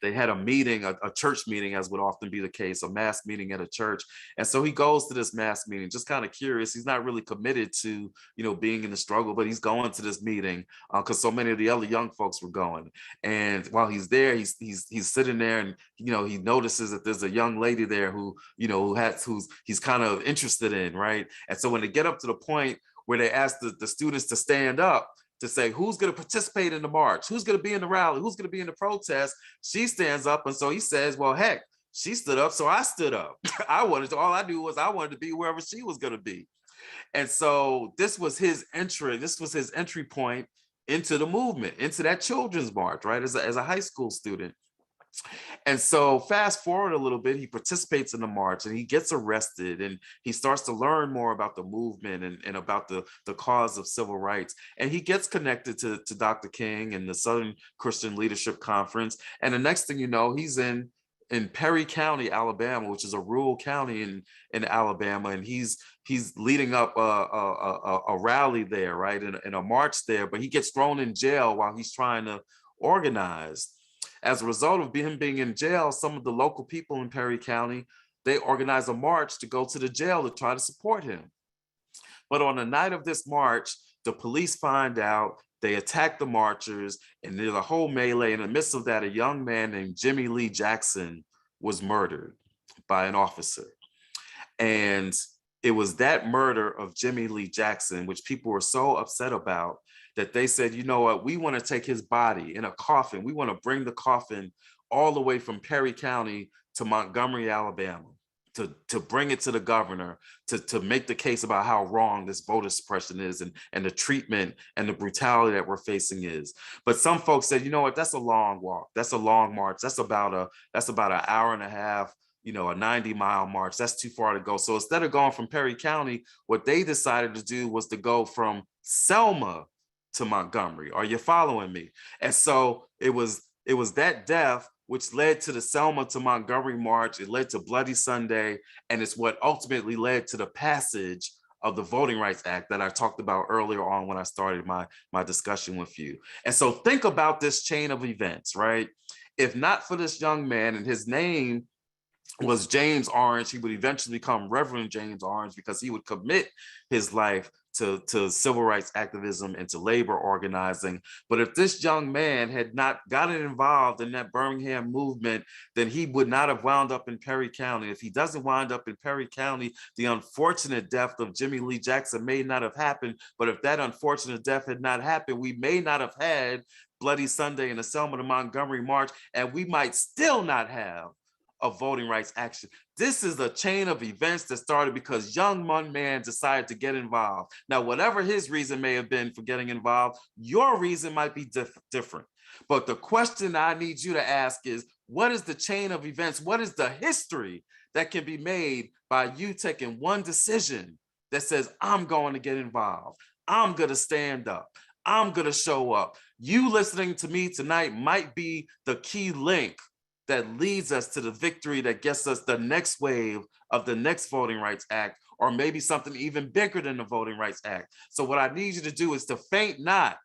they had a meeting, a church meeting, as would often be the case, a mass meeting at a church. And so he goes to this mass meeting, just kind of curious. He's not really committed to, being in the struggle, but he's going to this meeting because so many of the other young folks were going. And while he's there, he's sitting there, and he notices that there's a young lady there who he's kind of interested in, right? And so when they get up to the point where they ask the students to stand up, to say who's going to participate in the march, who's going to be in the rally, who's going to be in the protest, she stands up. And so he says, well, heck, she stood up, so I stood up. All I knew was I wanted to be wherever she was going to be. And so this was his entry point into the movement, into that children's march, right, as a high school student. And so fast forward a little bit, he participates in the march and he gets arrested, and he starts to learn more about the movement and about the cause of civil rights. And he gets connected to Dr. King and the Southern Christian Leadership Conference. And the next thing you know, he's in Perry County, Alabama, which is a rural county in Alabama. And he's leading up a rally there, right, in a march there, but he gets thrown in jail while he's trying to organize. As a result of him being in jail, some of the local people in Perry County, they organize a march to go to the jail to try to support him. But on the night of this march, the police find out, they attack the marchers, and there's a whole melee. In the midst of that, a young man named Jimmy Lee Jackson was murdered by an officer. And it was that murder of Jimmy Lee Jackson, which people were so upset about, that they said, you know what, we want to take his body in a coffin. We want to bring the coffin all the way from Perry County to Montgomery, Alabama, to bring it to the governor, to make the case about how wrong this voter suppression is, and the treatment and the brutality that we're facing is. But some folks said, you know what, that's a long walk. That's a long march. That's about an hour and a half, a 90-mile march. That's too far to go. So instead of going from Perry County, what they decided to do was to go from Selma to Montgomery. Are you following me? And so it was that death which led to the Selma to Montgomery march. It led to Bloody Sunday, and it's what ultimately led to the passage of the Voting Rights Act that I talked about earlier on when I started my discussion with you. And so think about this chain of events, right? If not for this young man, and his name was James Orange, he would eventually become Reverend James Orange, because he would commit his life to civil rights activism and to labor organizing. But if this young man had not gotten involved in that Birmingham movement, then he would not have wound up in Perry County. If he doesn't wind up in Perry County, the unfortunate death of Jimmy Lee Jackson may not have happened. But if that unfortunate death had not happened, we may not have had Bloody Sunday and the Selma to Montgomery march, and we might still not have a voting rights action. This is a chain of events that started because young man decided to get involved. Now, whatever his reason may have been for getting involved, your reason might be different. But the question I need you to ask is, what is the chain of events? What is the history that can be made by you taking one decision that says, I'm going to get involved. I'm going to stand up. I'm going to show up. You listening to me tonight might be the key link that leads us to the victory that gets us the next wave of the next Voting Rights Act, or maybe something even bigger than the Voting Rights Act. So what I need you to do is to faint not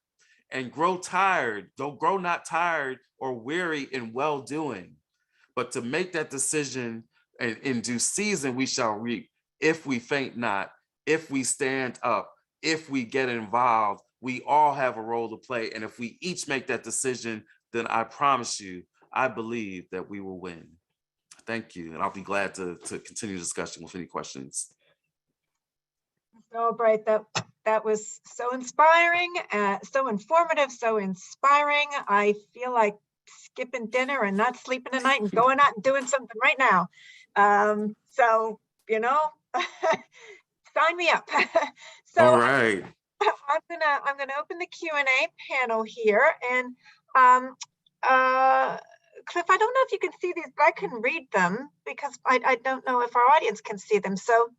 and grow tired. Don't grow not tired or weary in well-doing, but to make that decision, and in due season we shall reap, if we faint not, if we stand up, if we get involved. We all have a role to play. And if we each make that decision, then I promise you, I believe that we will win. Thank you. And I'll be glad to continue the discussion with any questions. Albright, that was so inspiring, so informative, so inspiring. I feel like skipping dinner and not sleeping tonight and going out and doing something right now. So, sign me up. So all right. I'm gonna open the Q&A panel here, and Cliff, I don't know if you can see these, but I can read them because I don't know if our audience can see them. So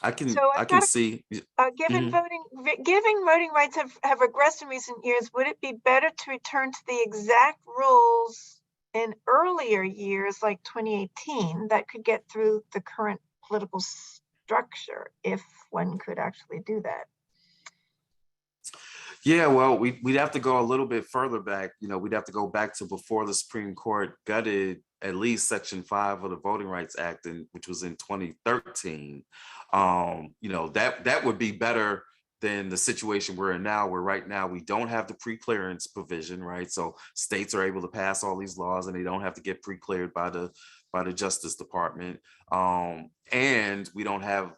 I can see. Giving voting rights have regressed in recent years. Would it be better to return to the exact rules in earlier years, like 2018, that could get through the current political structure, if one could actually do that? Yeah, well, we'd have to go a little bit further back. We'd have to go back to before the Supreme Court gutted at least Section 5 of the Voting Rights Act, which was in 2013. That would be better than the situation we're in now, where right now we don't have the pre-clearance provision, right? So states are able to pass all these laws and they don't have to get pre-cleared by the Justice Department. And we don't have,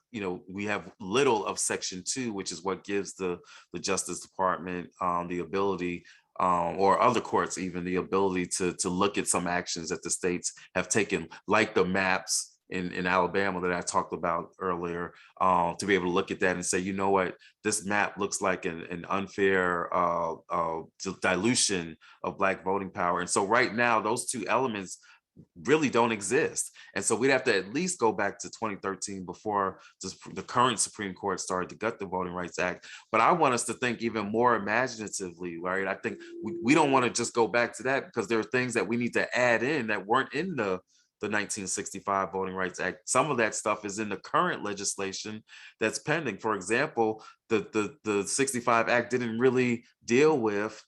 we have little of Section 2, which is what gives the Justice Department the ability, or other courts even, the ability to look at some actions that the states have taken, like the maps in Alabama that I talked about earlier, to be able to look at that and say, you know what, this map looks like an unfair dilution of Black voting power. And so right now, those two elements really don't exist. And so we'd have to at least go back to 2013 before the current Supreme Court started to gut the Voting Rights Act. But I want us to think even more imaginatively, right? I think we don't want to just go back to that, because there are things that we need to add in that weren't in the 1965 Voting Rights Act. Some of that stuff is in the current legislation that's pending. For example, the 65 Act didn't really deal with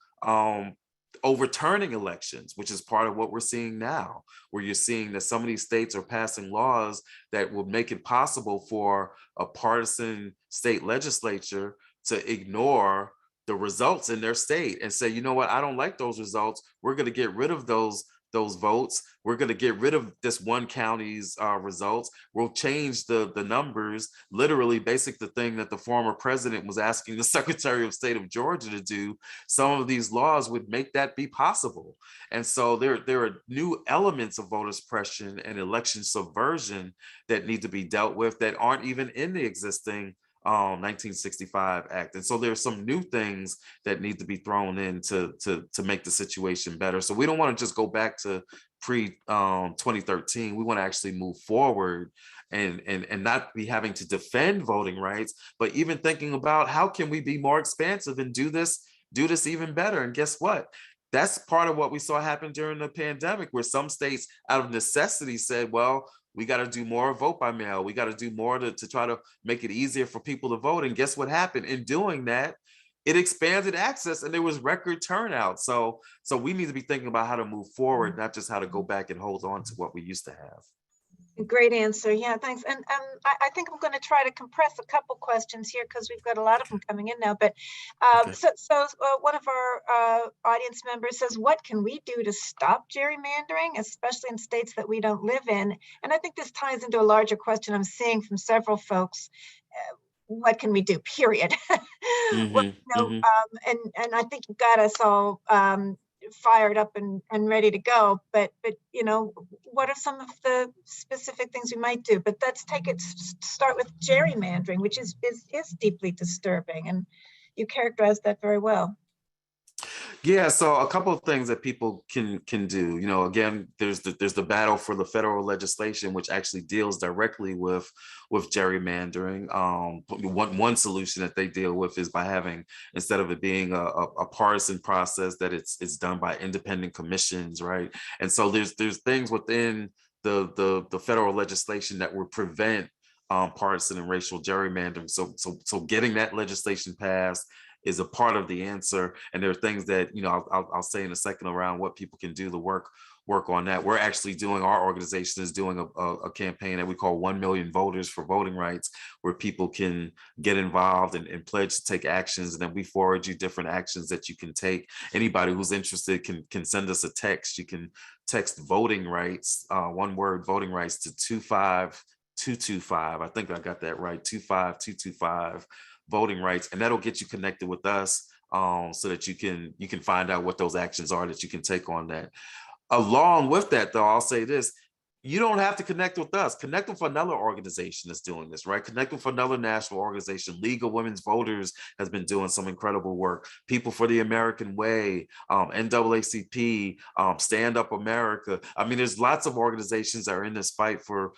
overturning elections, which is part of what we're seeing now, where you're seeing that some of these states are passing laws that will make it possible for a partisan state legislature to ignore the results in their state and say, you know what, I don't like those results. We're going to get rid of those votes. We're going to get rid of this one county's results. We'll change the numbers. Literally, basic the thing that the former president was asking the Secretary of State of Georgia to do. Some of these laws would make that be possible. And so there are new elements of voter suppression and election subversion that need to be dealt with that aren't even in the existing 1965 Act. And so there's some new things that need to be thrown in to make the situation better. So we don't want to just go back to pre-2013. We want to actually move forward and not be having to defend voting rights, but even thinking about how can we be more expansive and do this even better. And guess what? That's part of what we saw happen during the pandemic, where some states out of necessity said, well, we got to do more vote by mail. We got to do more to try to make it easier for people to vote. And guess what happened? In doing that, it expanded access and there was record turnout. So we need to be thinking about how to move forward, not just how to go back and hold on to what we used to have. Great answer. Yeah, thanks. And I think I'm going to try to compress a couple questions here because we've got a lot of them coming in now. But Okay. so one of our audience members says, what can we do to stop gerrymandering, especially in states that we don't live in? And I think this ties into a larger question I'm seeing from several folks. What can we do, period? Well, and I think you've got us all fired up and ready to go, but what are some of the specific things we might do? But let's start with gerrymandering, which is deeply disturbing, and you characterized that very well. Yeah, so a couple of things that people can do. Again, there's the battle for the federal legislation, which actually deals directly with gerrymandering. One solution that they deal with is by having, instead of it being a partisan process, that it's done by independent commissions, right? And so there's things within the federal legislation that would prevent partisan and racial gerrymandering. So getting that legislation passed is a part of the answer. And there are things that, I'll say in a second around what people can do to work on that. We're actually our organization is doing a campaign that we call 1 Million Voters for Voting Rights, where people can get involved and pledge to take actions. And then we forward you different actions that you can take. Anybody who's interested can send us a text. You can text voting rights, one word, voting rights, to 25225. I think I got that right, 25225. Voting rights, and that'll get you connected with us, so that you can find out what those actions are that you can take on that. Along with that, though, I'll say this: you don't have to connect with us. Connect with another organization that's doing this, right? Connect with another national organization. League of Women's Voters has been doing some incredible work. People for the American Way, NAACP, Stand Up America. I mean, there's lots of organizations that are in this fight for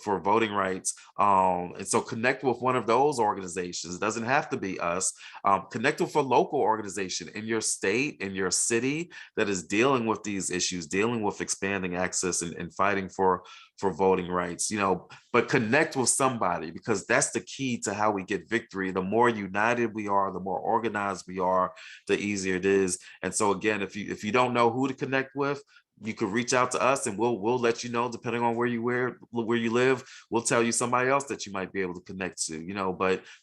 voting rights. And so connect with one of those organizations. It doesn't have to be us. Connect with a local organization in your state, in your city that is dealing with these issues, dealing with expanding access and fighting for voting rights, but connect with somebody, because that's the key to how we get victory. The more united we are, the more organized we are, the easier it is. And so again, if you don't know who to connect with, you could reach out to us and we'll let you know, depending on where you live. We'll tell you somebody else that you might be able to connect to,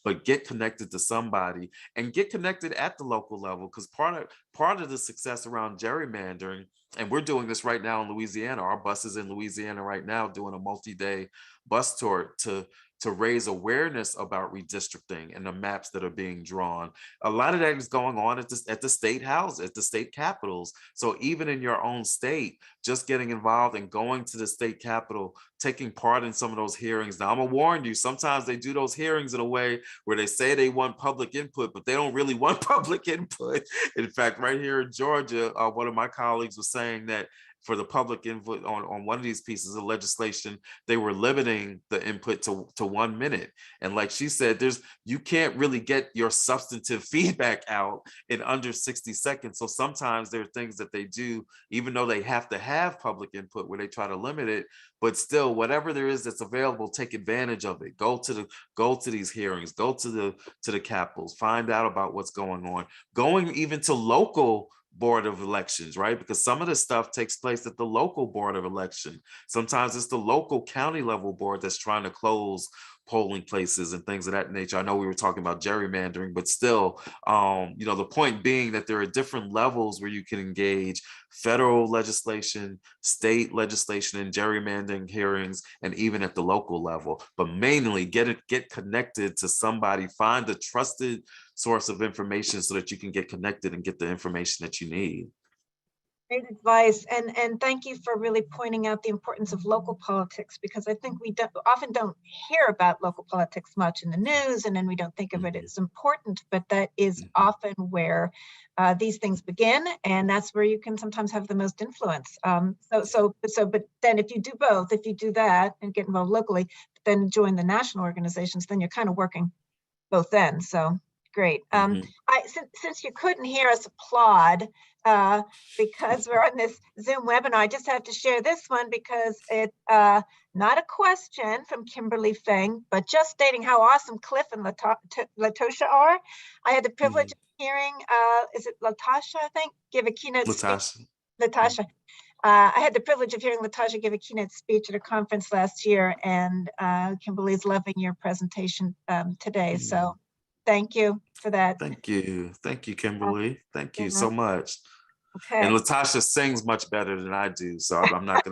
but get connected to somebody and get connected at the local level, because part of the success around gerrymandering, and we're doing this right now in Louisiana. Our bus is in Louisiana right now doing a multi-day bus tour to raise awareness about redistricting and the maps that are being drawn. A lot of that is going on at the state house, at the state capitals. So even in your own state, just getting involved and going to the state capitol, taking part in some of those hearings. Now, I'm gonna warn you, sometimes they do those hearings in a way where they say they want public input, but they don't really want public input. In fact, right here in Georgia, one of my colleagues was saying that for the public input on one of these pieces of legislation, they were limiting the input to 1 minute. And like she said, you can't really get your substantive feedback out in under 60 seconds. So sometimes there are things that they do, even though they have to have public input, where they try to limit it, but still, whatever there is that's available, take advantage of it. Go to these hearings, go to the capitals, find out about what's going on, going even to local board of elections, right? Because some of this stuff takes place at the local board of election. Sometimes it's the local county level board that's trying to close polling places and things of that nature. I know we were talking about gerrymandering, but still, the point being that there are different levels where you can engage: federal legislation, state legislation, and gerrymandering hearings, and even at the local level. But mainly get connected to somebody, find a trusted source of information so that you can get connected and get the information that you need. Great advice, and thank you for really pointing out the importance of local politics, because I think we often don't hear about local politics much in the news, and then we don't think of it as important, but that is often where these things begin, and that's where you can sometimes have the most influence. But then if you do both, if you do that and get involved locally, then join the national organizations, then you're kind of working both ends. So great. Since you couldn't hear us applaud because we're on this Zoom webinar, I just have to share this one because it's not a question from Kimberly Feng, but just stating how awesome Cliff and Latosha are. I had the privilege of hearing, is it Latasha, I think, give a keynote speech. Latasha. I had the privilege of hearing Latasha give a keynote speech at a conference last year, and Kimberly's loving your presentation today. So thank you for that. Thank you, Kimberly. Thank you so much. Okay. And Latasha sings much better than I do, so I'm not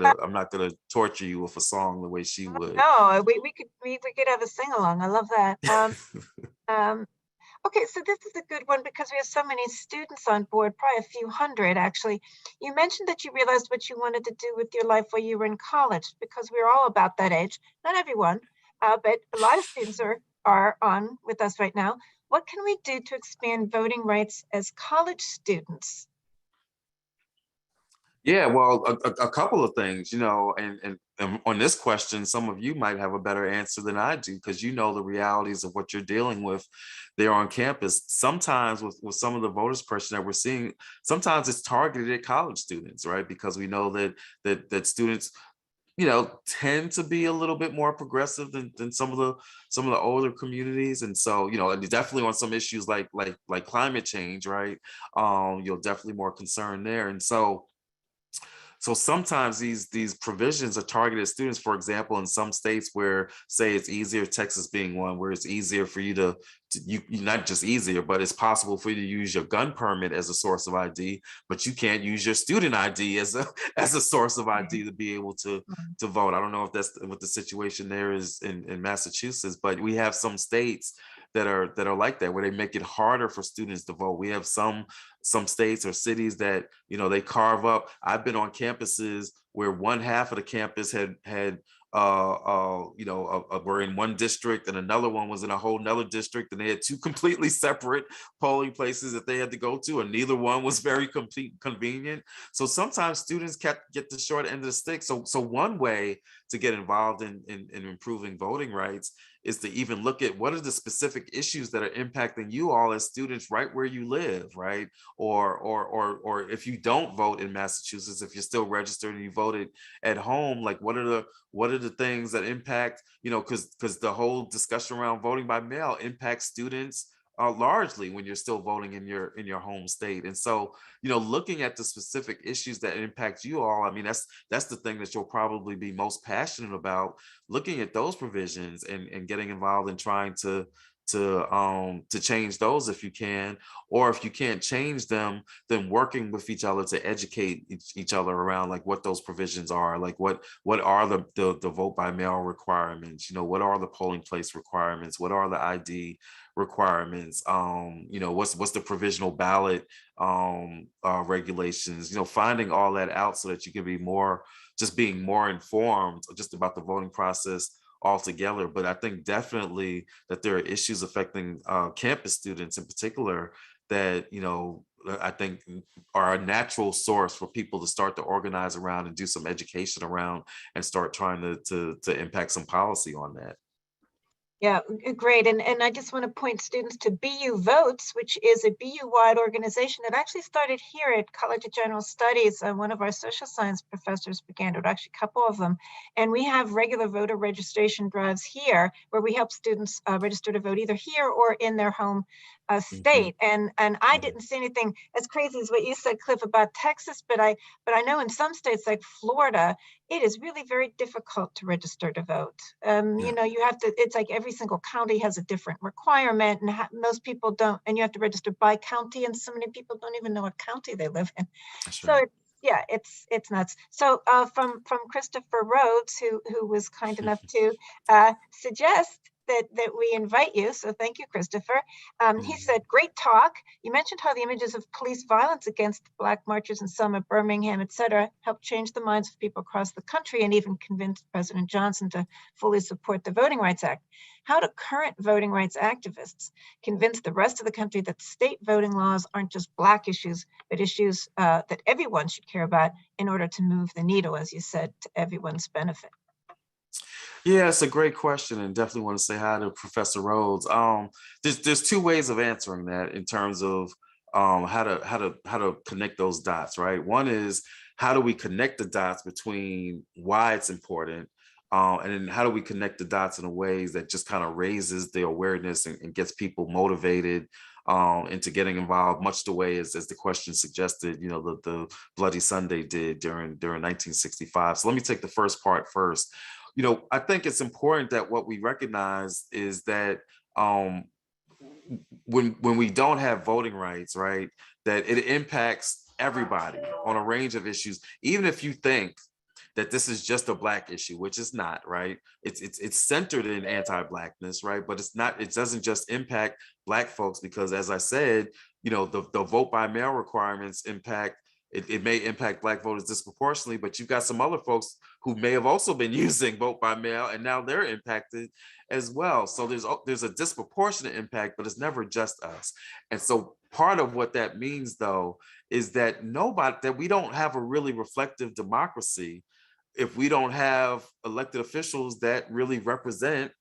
gonna torture you with a song the way she would. No, we could have a sing along. I love that. Okay, so this is a good one because we have so many students on board, probably a few hundred actually. You mentioned that you realized what you wanted to do with your life while you were in college, because we're all about that age. Not everyone, but a lot of students are on with us right now. What can we do to expand voting rights as college students? Yeah, well, a couple of things, and on this question, some of you might have a better answer than I do, because you know the realities of what you're dealing with there on campus. Sometimes with some of the voter suppression that we're seeing, sometimes it's targeted at college students, right? Because we know that students, tend to be a little bit more progressive than some of the older communities. And so, definitely on some issues like climate change, right? You're definitely more concerned there. And so sometimes these provisions are targeted at students. For example, in some states where, say, it's easier, Texas being one, where it's easier for you to not just easier, but it's possible for you to use your gun permit as a source of ID, but you can't use your student ID as a source of ID to be able to vote. I don't know if that's what the situation there is in Massachusetts, but we have some states that are like that, where they make it harder for students to vote. We have some states or cities that, they carve up. I've been on campuses where one half of the campus had were in one district and another one was in a whole nother district, and they had two completely separate polling places that they had to go to, and neither one was very convenient. So sometimes students get the short end of the stick. So one way to get involved in improving voting rights is to even look at what are the specific issues that are impacting you all as students right where you live, right? Or if you don't vote in Massachusetts, if you're still registered and you voted at home, like what are the things that impact, because the whole discussion around voting by mail impacts students largely when you're still voting in your home state. And so, looking at the specific issues that impact you all, I mean, that's the thing that you'll probably be most passionate about, looking at those provisions and getting involved in trying to change those if you can, or if you can't change them, then working with each other to educate each other around like what those provisions are, like what are the vote by mail requirements, what are the polling place requirements, what are the ID requirements, what's the provisional ballot regulations, finding all that out so that you can be being more informed just about the voting process altogether. But I think definitely that there are issues affecting campus students in particular that, I think are a natural source for people to start to organize around and do some education around and start trying to impact some policy on that. Yeah, great. And I just want to point students to BU Votes, which is a BU-wide organization that actually started here at College of General Studies. One of our social science professors began it, actually a couple of them. And we have regular voter registration drives here where we help students register to vote either here or in their home state. And I didn't see anything as crazy as what you said, Cliff, about Texas, but I know in some states like Florida, it is really very difficult to register to vote. You have to, it's like every single county has a different requirement, and most people don't, and you have to register by county, and so many people don't even know what county they live in. That's So right. yeah, it's nuts. So from Christopher Rhodes, who was kind enough to suggest that we invite you. So thank you, Christopher. He said, great talk. You mentioned how the images of police violence against Black marchers in Selma, Birmingham, et cetera, helped change the minds of people across the country and even convinced President Johnson to fully support the Voting Rights Act. How do current voting rights activists convince the rest of the country that state voting laws aren't just Black issues, but issues that everyone should care about in order to move the needle, as you said, to everyone's benefit? Yeah, it's a great question, and definitely want to say hi to Professor Rhodes. There's two ways of answering that in terms of how to connect those dots, right? One is, how do we connect the dots between why it's important, and then how do we connect the dots in a ways that just kind of raises the awareness and gets people motivated into getting involved, much the way as the question suggested, the Bloody Sunday did during 1965. So let me take the first part first. I think it's important that what we recognize is that when we don't have voting rights, right, that it impacts everybody on a range of issues, even if you think that this is just a Black issue, which is not, right? It's centered in anti-Blackness, right? But it's not. It doesn't just impact Black folks, because, as I said, the vote by mail requirements impact. It may impact Black voters disproportionately, but you've got some other folks who may have also been using vote by mail, and now they're impacted as well. So there's a disproportionate impact, but it's never just us. And so part of what that means, though, is that we don't have a really reflective democracy if we don't have elected officials that really represent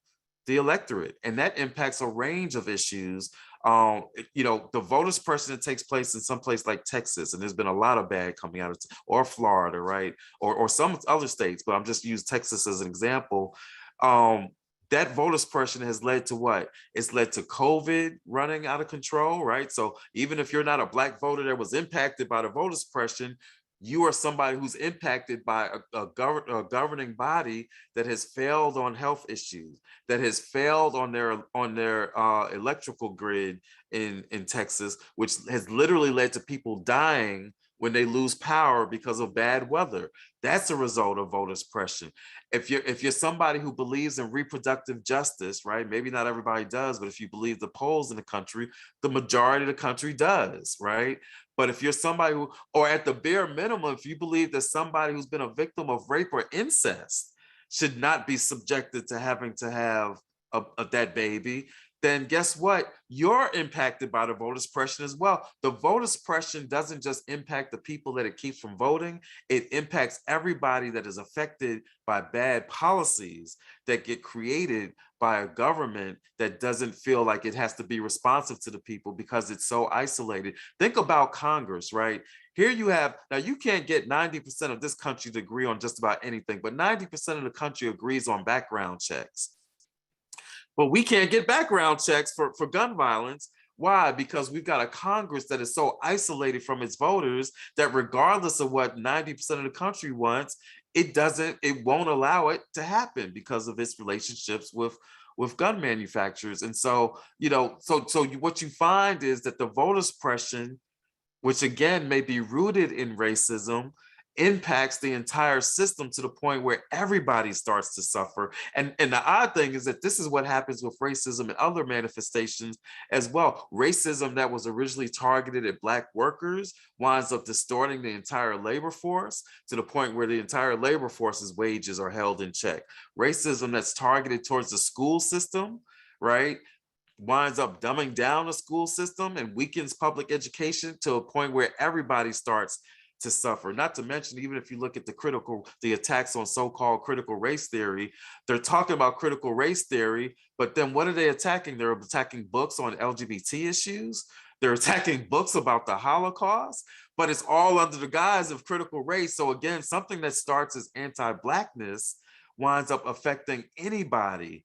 the electorate, and that impacts a range of issues. The voter suppression that takes place in some place like Texas, and there's been a lot of bad coming out of, or Florida, right, or some other states, but I'm just use Texas as an example. That voter suppression has led to what? It's led to COVID running out of control, right? So even if you're not a Black voter that was impacted by the voter suppression, you are somebody who's impacted by a governing body that has failed on health issues, that has failed on their electrical grid in Texas, which has literally led to people dying when they lose power because of bad weather. That's a result of voter suppression. If you're somebody who believes in reproductive justice, right? Maybe not everybody does, but if you believe the polls in the country, the majority of the country does, right? But if you're somebody who, or at the bare minimum, if you believe that somebody who's been a victim of rape or incest should not be subjected to having to have that baby, then guess what? You're impacted by the voter suppression as well. The voter suppression doesn't just impact the people that it keeps from voting, it impacts everybody that is affected by bad policies that get created by a government that doesn't feel like it has to be responsive to the people because it's so isolated. Think about Congress, right? Here you have, now you can't get 90% of this country to agree on just about anything, but 90% of the country agrees on background checks. But we can't get background checks for gun violence. Why? Because we've got a Congress that is so isolated from its voters that regardless of what 90% of the country wants, it won't allow it to happen because of its relationships with gun manufacturers. And so, what you find is that the voter suppression, which again may be rooted in racism, impacts the entire system to the point where everybody starts to suffer. And the odd thing is that this is what happens with racism and other manifestations as well. Racism that was originally targeted at Black workers winds up distorting the entire labor force to the point where the entire labor force's wages are held in check. Racism that's targeted towards the school system, right, winds up dumbing down the school system and weakens public education to a point where everybody starts to suffer. Not to mention, even if you look at the attacks on so-called critical race theory, they're talking about critical race theory, but then what are they attacking? They're attacking books on LGBT issues. They're attacking books about the Holocaust, but it's all under the guise of critical race. So again, something that starts as anti-Blackness winds up affecting anybody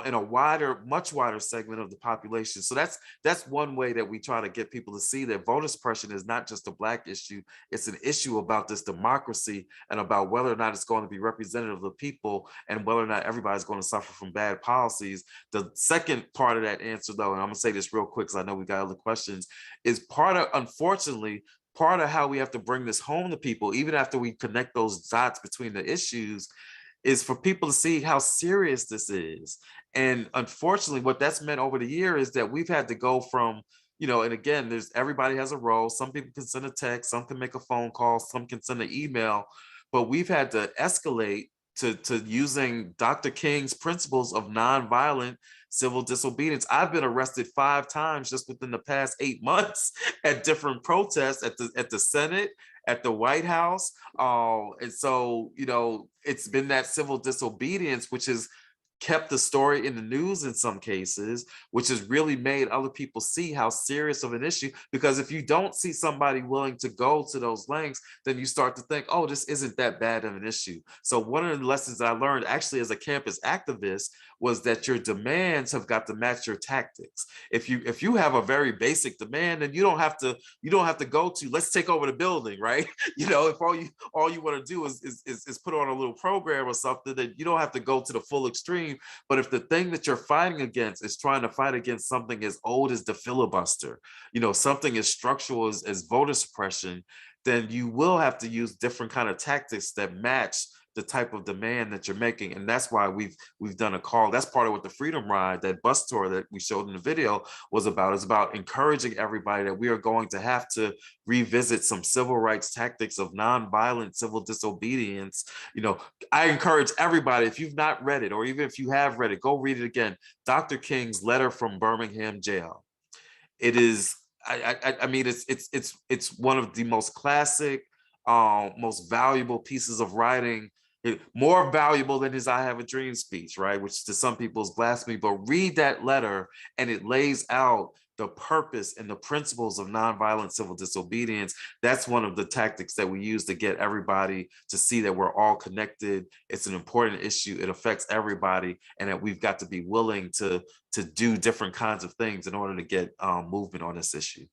in a much wider segment of the population. So that's one way that we try to get people to see that voter suppression is not just a Black issue. It's an issue about this democracy and about whether or not it's going to be representative of the people and whether or not everybody's going to suffer from bad policies. The second part of that answer, though, and I'm gonna say this real quick because I know we got other questions, is unfortunately, part of how we have to bring this home to people, even after we connect those dots between the issues, is for people to see how serious this is. And unfortunately, what that's meant over the year is that we've had to go from, and again, everybody has a role. Some people can send a text, some can make a phone call, some can send an email, but we've had to escalate to using Dr. King's principles of nonviolent civil disobedience. I've been arrested 5 times just within the past 8 months at different protests at the Senate, at the White House. And so, it's been that civil disobedience, which has kept the story in the news in some cases, which has really made other people see how serious of an issue, because if you don't see somebody willing to go to those lengths, then you start to think, oh, this isn't that bad of an issue. So one of the lessons that I learned actually as a campus activist was that your demands have got to match your tactics. If you have a very basic demand, then you don't have to go to, let's take over the building, right? If all you want to do is put on a little program or something, then you don't have to go to the full extreme. But if the thing that you're fighting against is trying to fight against something as old as the filibuster, something as structural as voter suppression, then you will have to use different kind of tactics that match the type of demand that you're making. And that's why we've done a call. That's part of what the Freedom Ride, that bus tour that we showed in the video, was about. It's about encouraging everybody that we are going to have to revisit some civil rights tactics of nonviolent civil disobedience. I encourage everybody, if you've not read it, or even if you have read it, go read it again. Dr. King's Letter from Birmingham Jail. It is, I mean, it's one of the most classic, most valuable pieces of writing, more valuable than his I Have a Dream speech, right? Which to some people is blasphemy, but read that letter and it lays out the purpose and the principles of nonviolent civil disobedience. That's one of the tactics that we use to get everybody to see that we're all connected. It's an important issue. It affects everybody, and that we've got to be willing to do different kinds of things in order to get movement on this issue.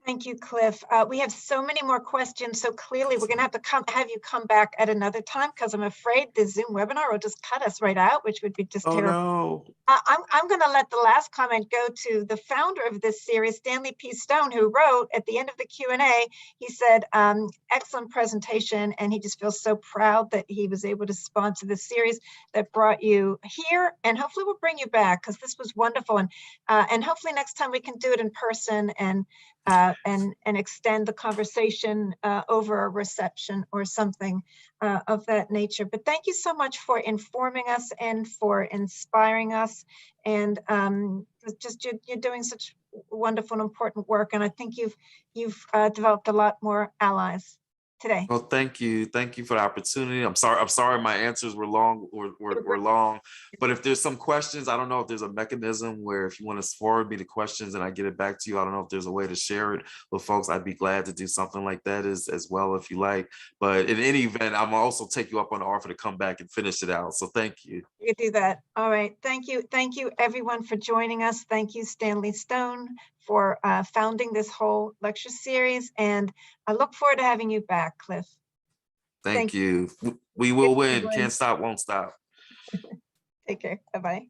Thank you, Cliff. We have so many more questions, so clearly we're going to have to have you come back at another time because I'm afraid the Zoom webinar will just cut us right out, which would be just Oh terrible. no. I'm going to let the last comment go to the founder of this series, Stanley P. Stone, who wrote at the end of the Q&A, he said, excellent presentation, and he just feels so proud that he was able to sponsor this series that brought you here, and hopefully we'll bring you back because this was wonderful, and hopefully next time we can do it in person and extend the conversation over a reception or something of that nature. But thank you so much for informing us and for inspiring us. And just you're doing such wonderful and important work. And I think you've developed a lot more allies today. Well, thank you for the opportunity. I'm sorry my answers were long were long, but if there's some questions, I don't know if there's a mechanism where if you want to forward me the questions and I get it back to you, I don't know if there's a way to share it with folks. I'd be glad to do something like that as well if you like. But in any event, I'm also take you up on the offer to come back and finish it out. So thank you. You can do that. All right. Thank you everyone for joining us. Thank you, Stanley Stone, for founding this whole lecture series. And I look forward to having you back, Cliff. Thank you. We will win. Can't stop, won't stop. Take care. Bye-bye.